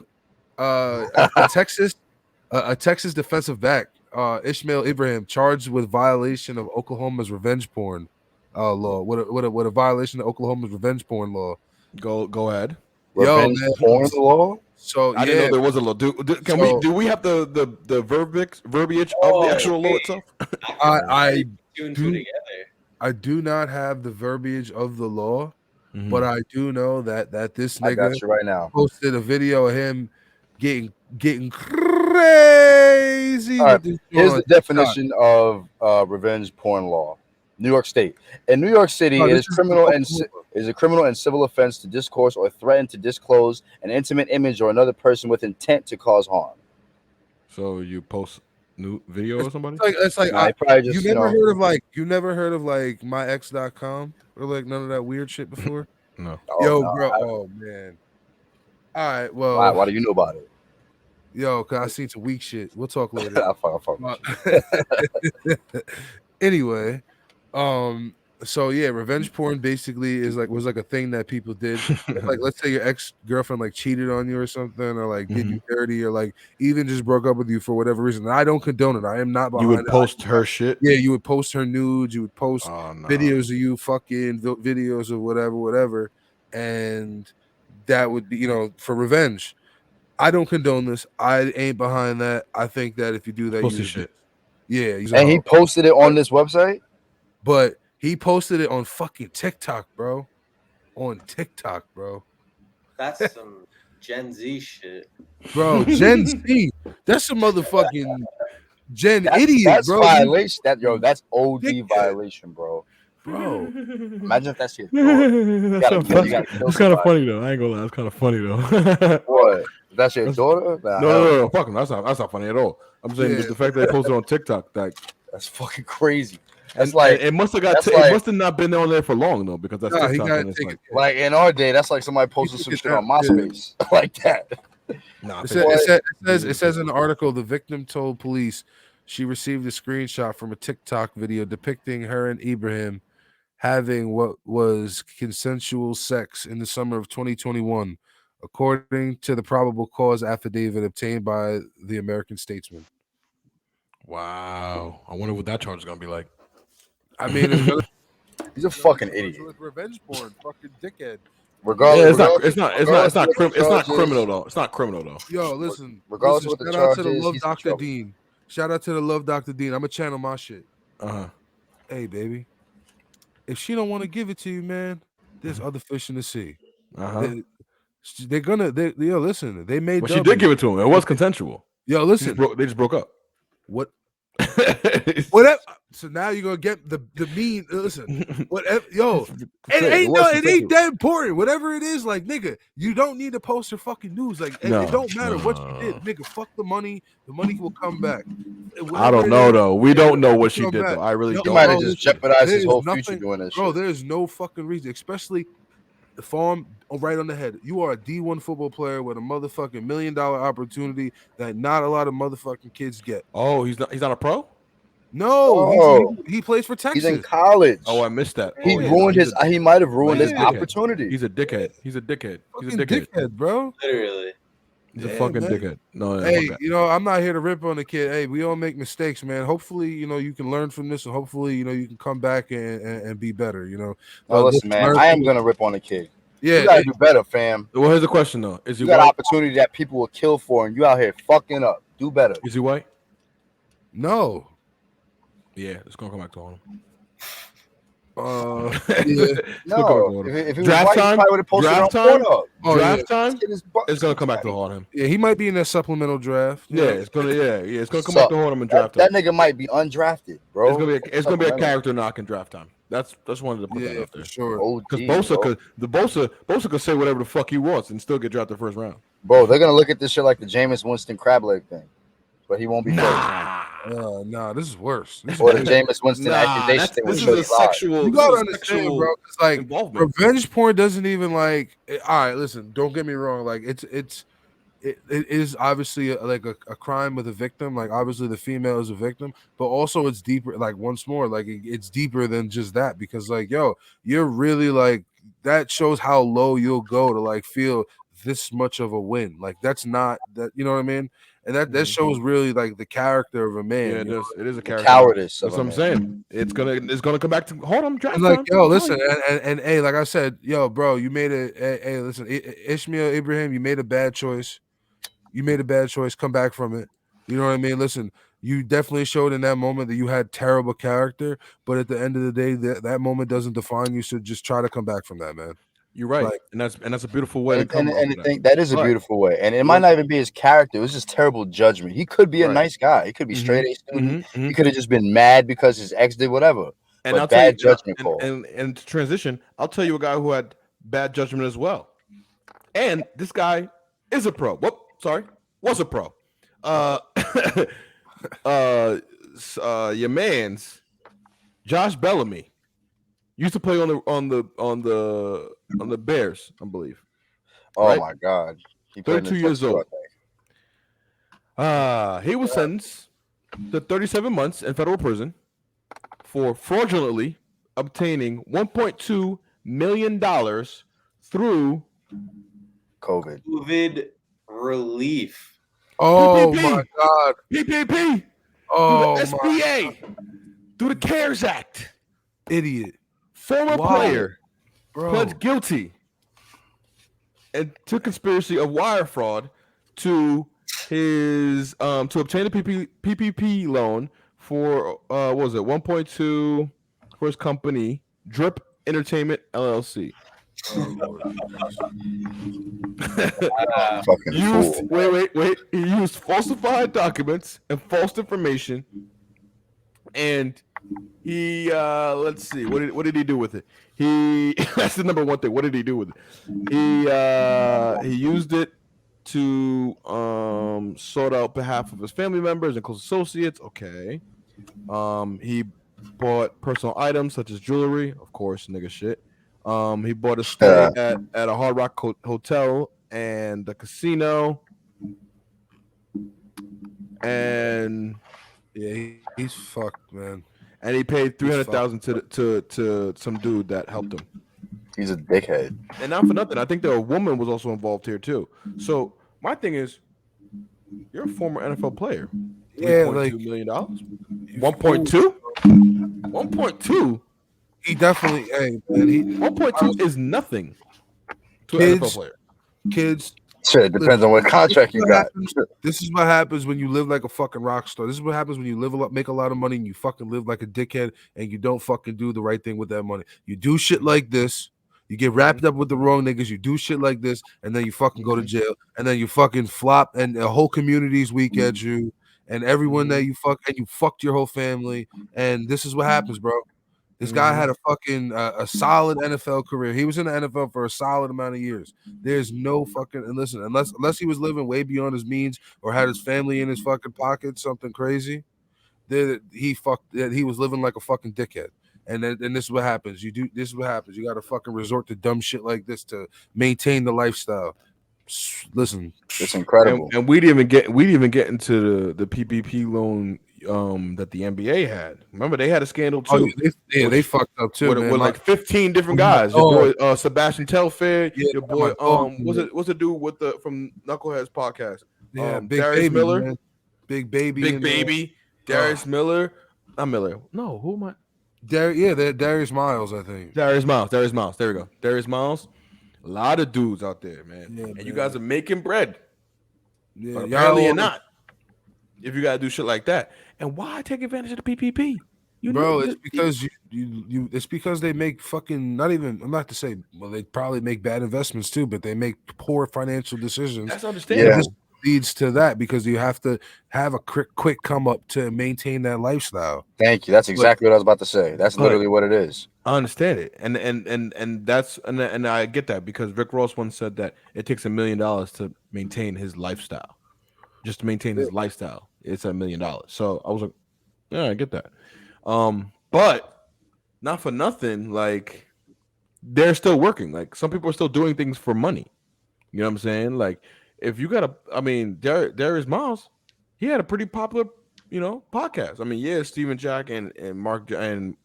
A Texas defensive back, Ishmael Ibrahim, charged with violation of Oklahoma's revenge porn law. What a violation of Oklahoma's revenge porn law. Go ahead. Revenge porn law. So I didn't know there was a law. Do we have the verbiage of the actual law itself? I do not have the verbiage of the law, but I do know that this nigga I got you right now. Posted a video of him getting crazy. Right. Here's the definition of revenge porn law. New York State. In New York City, it is a criminal and civil offense to discourse or threaten to disclose an intimate image or another person with intent to cause harm. So you post new video or somebody? It's like you never heard of myex.com or none of that weird shit before? No. Bro. Oh man. All right. Well, why do you know about it? Yo, cause I seen some weak shit. We'll talk later. I'll fuck. Anyway, so yeah, revenge porn basically was a thing that people did. Let's say your ex-girlfriend cheated on you or something, or did you dirty, or even just broke up with you for whatever reason. And I don't condone it. I am not behind it. You would post her shit. Yeah, you would post her nudes. You would post videos of you fucking videos of whatever, and that would be for revenge. I don't condone this. I ain't behind that. I think that if you do that, you shit. Yeah, and he posted it on this website, but he posted it on fucking TikTok, bro. On TikTok, bro. That's some Gen Z shit, bro. Gen Z. That's some motherfucking idiot, that's bro. Violation. That's OD violation, bro. Bro, imagine if that's your daughter. That's kind of funny though. I ain't gonna lie. It's kind of funny though. What? That's your daughter? No. Fuck him. That's not funny at all. I'm saying the fact that they posted on TikTok, that's fucking crazy. That's it must have it must have not been on there for long though, because that's TikTok. In our day, that's like somebody posted some shit on MySpace like that. Nah, it says in the article, the victim told police she received a screenshot from a TikTok video depicting her and Ibrahim having what was consensual sex in the summer of 2021, according to the probable cause affidavit obtained by the American Statesman. Wow. I wonder what that charge is gonna be like. I mean, it's gonna He's a fucking idiot. with revenge porn, fucking dickhead. Regardless, it's not criminal though. It's not criminal though. Yo, listen. Regardless of what the charge is, Love he's in Dr. trouble. Dean. Shout out to the Love Dr. Dean. I'm gonna channel my shit. Uh-huh. Hey, baby. If she don't want to give it to you, man, there's other fish in the sea. Uh-huh. They're gonna. Yo, listen. They made. But she did give it to him. It was consensual. Yo, listen. They just broke up. What? Whatever. So now you're gonna get the mean. Listen, whatever. Yo, it ain't that important. Whatever it is, like nigga, you don't need to post your fucking news. Like it don't matter what you did, nigga. Fuck the money. The money will come back. I don't know though. We don't know what she did though. I really don't. He might have just jeopardized his whole future doing this. Bro, there's no fucking reason, especially the farm right on the head. You are a D1 football player with a motherfucking $1 million opportunity that not a lot of motherfucking kids get. Oh, he's not a pro? No, he plays for Texas. He's in college. Oh, I missed that. He ruined his. He might have ruined his opportunity. He's a dickhead. He's a dickhead. He's a dickhead, bro. Literally. He's a fucking dickhead. No, hey, I'm not here to rip on the kid. Hey, we all make mistakes, man. Hopefully, you can learn from this, and hopefully, you can come back and be better. No, listen, man. I am gonna rip on the kid. Yeah, you gotta do better, fam. Well, here's the question though: Is he got white? Opportunity that people will kill for, and you out here fucking up? Do better. Is he white? No. Yeah, it's gonna come back to him. No. If draft time. Draft time. It's gonna come back to haunt him. Yeah, he might be in that supplemental draft. Yeah, it's gonna come back to haunt him in draft time. That nigga might be undrafted, bro. It's gonna be a character knock in draft time. That's wanted to put that out there. For sure. Because Bosa could say whatever the fuck he wants and still get drafted first round. Bro, they're gonna look at this shit like the Jameis Winston crab leg thing, but he won't be nah, this is worse. Or the Jameis Winston accusation thing. This is a sexual. You gotta understand, bro. It's like involvement. Revenge porn doesn't even like. All right, listen. Don't get me wrong. Like it is obviously a crime with a victim. Like obviously the female is a victim, but also it's deeper. Like once more, like it's deeper than just that because like you're really like that shows how low you'll go to like feel this much of a win. Like that's not that. You know what I mean? And that shows really like the character of a man. Yeah, it is a character. Cowardice. That's what I'm saying. It's gonna come back to hold on. Draft like time. Listen, and hey, like I said, bro, you made hey, listen, Ishmael Ibrahim, you made a bad choice. You made a bad choice. Come back from it. You know what I mean? Listen, you definitely showed in that moment that you had terrible character, but at the end of the day, that moment doesn't define you. So just try to come back from that, man. You're right, like, and that's a beautiful way to come. And that is a beautiful way, and it might not even be his character. It was just terrible judgment. He could be a nice guy. He could be straight A student. He could have just been mad because his ex did whatever. And but bad judgment call. And to transition, I'll tell you a guy who had bad judgment as well. And this guy is a pro. Was a pro. Your man's Josh Bellamy used to play on the Bears, I believe. Oh right? My God! He 32 years old. He was sentenced to 37 months in federal prison for fraudulently obtaining $1.2 million through COVID relief. Oh PPP. My God! PPP. Oh, through the SBA. Through the CARES Act. Idiot. Former player pled guilty and to conspiracy of wire fraud to his to obtain a PPP loan for what was it 1.2 for his company Drip Entertainment LLC. Wait. He used falsified documents and false information, and he let's see, what did he do with it? That's the number one thing. What did he do with it? He used it to sort out behalf of his family members and close associates. Okay. He bought personal items such as jewelry, of course, nigga shit. He bought a stay at a Hard Rock hotel and the casino. And yeah, he's fucked, man. and he paid $300,000 to some dude that helped him. He's a dickhead. And not for nothing, I think a woman was also involved here too. So my thing is, you're a former NFL player. $3.2 million. 1.2. 1.2. He definitely. Hey man, 1.2 is nothing to an NFL player. Kids. Shit, it depends on what contract you got. This is what happens when you live like a fucking rock star. This is what happens when you make a lot of money and you fucking live like a dickhead and you don't fucking do the right thing with that money. You do shit like this. You get wrapped up with the wrong niggas. You do shit like this, and then you fucking go to jail, and then you fucking flop, and the whole community's weak at you, and everyone that you fucked your whole family, and this is what happens, bro. This guy had a fucking a solid NFL career. He was in the NFL for a solid amount of years. There's no fucking, and listen, unless he was living way beyond his means or had his family in his fucking pocket, something crazy, he was living like a fucking dickhead. And this is what happens. This is what happens. You got to fucking resort to dumb shit like this to maintain the lifestyle. Listen, it's incredible. And we didn't even get into the PPP loan that the NBA had. Remember, they had a scandal too. They fucked up too. With like 15 different guys. Your boy Sebastian Telfair. Your boy what's the dude from Knuckleheads podcast? Yeah, Darius Miller, Big Baby, Darius Miller. Not Miller. No, who am I? Darius Miles, I think. Darius Miles. There we go. Darius Miles. A lot of dudes out there, man. Yeah, and you guys are making bread. Yeah, but apparently you're not. If you gotta do shit like that. And why take advantage of the PPP? It's because it's because they make fucking I'm not to say, well, they probably make bad investments too, but they make poor financial decisions. That's understandable. This leads to that because you have to have a quick come up to maintain that lifestyle. Thank you. That's exactly what I was about to say. That's literally what it is. I understand it, and that's and I get that because Rick Ross once said that it takes $1 million to maintain his lifestyle, just to maintain his lifestyle. It's $1 million. So I was like, yeah, I get that. But not for nothing, like they're still working. Like some people are still doing things for money. You know what I'm saying? Like if you got Darius Miles, he had a pretty popular, podcast. I mean, yeah, Steven Jack and Mark and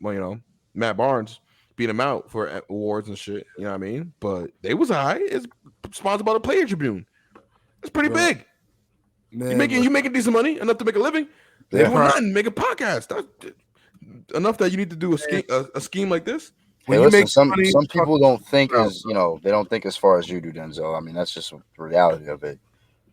Matt Barnes beat him out for awards and shit. You know what I mean? But they was high. It's sponsored by the Player Tribune. It's pretty big. Man, you making decent money enough to make a living. They nothing, make a podcast. That's enough that you need to do a scheme like this. Hey, listen, some people don't think they don't think as far as you do, Denzel. I mean, that's just the reality of it.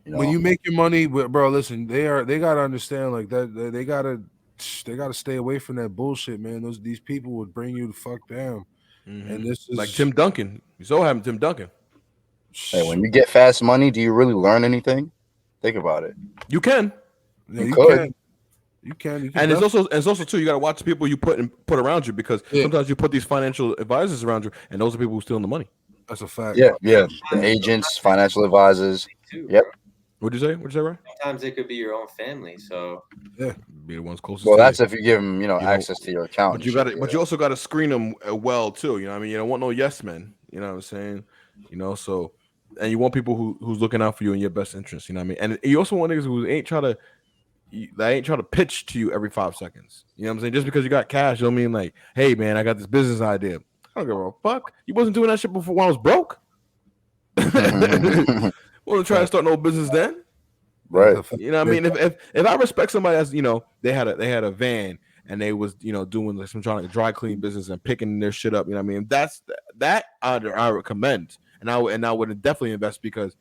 When you make your money, bro, listen, they gotta understand like that. They gotta stay away from that bullshit, man. These people would bring you the fuck down. Mm-hmm. And this is like Tim Duncan. You so having Tim Duncan. Hey, when you get fast money, do you really learn anything? Think about it. You can. Yeah, you can. You can. And it's also too. You got to watch the people you put around you because sometimes you put these financial advisors around you, and those are people who steal the money. That's a fact. Yeah. The agents, financial advisors. Yep. What'd you say? Right? Sometimes it could be your own family. So be the ones closest. Well, that's if you give them, access to your account. But you also got to screen them well too. You know what I mean? You don't want no yes men. You know what I'm saying? So. And you want people who's looking out for you in your best interest, you know what I mean? And you also want niggas who ain't trying to pitch to you every 5 seconds. You know what I'm saying? Just because you got cash, you don't mean like, hey man, I got this business idea. I don't give a fuck. You wasn't doing that shit before when I was broke. Wasn't trying to start no business then. Right. You know what I mean? If I respect somebody as they had a van and they was doing like some trying to dry clean business and picking their shit up, you know what I mean? That I recommend. And I would definitely invest because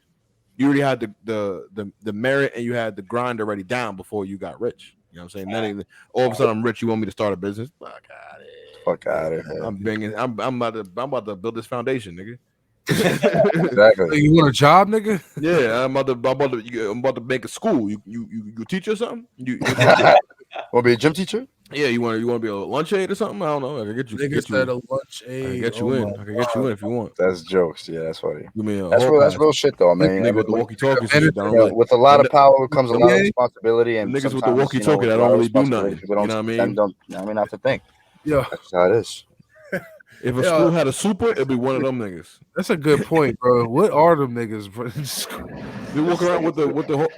you already had the merit and you had the grind already down before you got rich. You know what I'm saying? Then all of a sudden I'm rich. You want me to start a business? Fuck out of here. I'm about to build this foundation, nigga. Exactly. You want a job, nigga? Yeah, I'm about to make a school. You teach or something? You want to be a gym teacher? Yeah, you want to be a lunch aid or something? I don't know. I can get you. A lunch aid. I can get you in. I can get you in if you want. That's jokes. Yeah, that's funny. That's real shit though, man. Nigga with the walkie-talkies. With a lot of power comes a lot of responsibility, and niggas with the walkie-talkie that don't really do nothing. You know what I mean? I mean, have to think. Yeah, that's how it is. If a school had a super, it'd be one of them niggas. That's a good point, bro. What are them niggas, bro? They walk around with the whole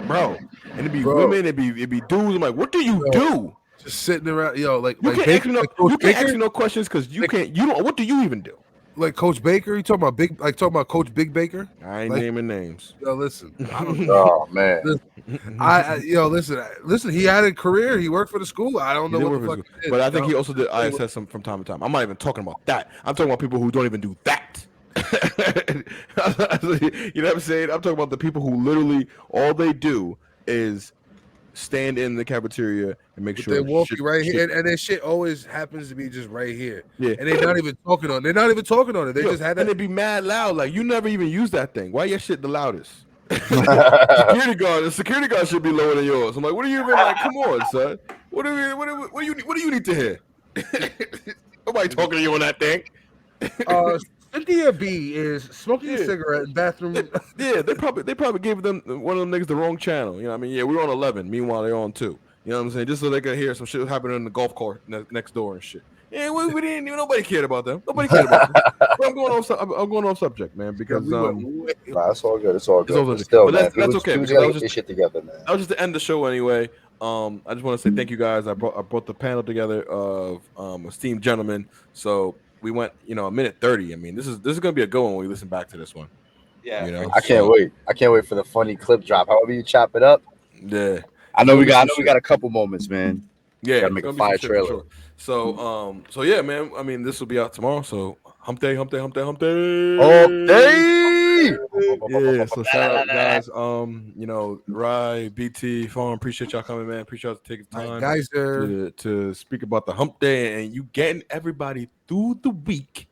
bro, and it'd be women, it'd be dudes. I'm like, what do you do? just sitting around, like You like can't ask Baker, me no, like Coach you can't ask Baker, me no questions because you can't. You don't. What do you even do? like Coach Baker. You talking about Coach Big Baker? I ain't Like, naming names. yo, listen, I don't know. Oh man. Listen. He had a career. He worked for the school. I don't know what the fuck he did. But I think he also did ISS from time to time. I'm not even talking about that. I'm talking about people who don't even do that. You know what I'm saying? I'm talking about the people who literally all they do is stand in the cafeteria and make sure they're walking right here, and their shit always happens to be just right here. Yeah, and they're not even talking on. They're not even talking on it. They just had that. and it'd be mad loud. Like you never even use that thing. Why your shit the loudest? The security guard should be lower than yours. I'm like, what are you even like? Come on, son. What do you need to hear? Nobody talking to you on that thing. Cynthia B is smoking a cigarette in bathroom. Yeah, they probably gave them one of them niggas the wrong channel. You know what I mean? Yeah, we were on 11. Meanwhile, they're on 2. You know what I'm saying? Just so they could hear some shit happening in the golf cart next door and shit. Yeah, we didn't even. Nobody cared about them. Nobody cared about them. But I'm going off subject, man, because it's all good. It's all good. But still, that's man, okay. Because that was just shit together, man. That was just to end the show anyway. I just want to say thank you guys. I brought the panel together of esteemed gentlemen. So we went, a minute 30. I mean, this is gonna be a good one when we listen back to this one. Yeah, I can't wait. I can't wait for the funny clip drop. However you chop it up. Yeah, I know we got a couple moments, man. Yeah, gotta make a fire trailer. Sure. So yeah, man. I mean, this will be out tomorrow. So Humpday. All day. Yeah. So shout out guys. Rye, BT, Phram. Appreciate y'all coming, man. Appreciate y'all taking time, guys, to speak about the Hump Day and you getting everybody through the week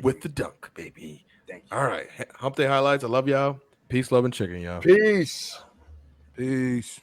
with the dunk, baby. Thank you. All right, Hump Day highlights. I love y'all. Peace, love, and chicken, y'all. Peace. Peace.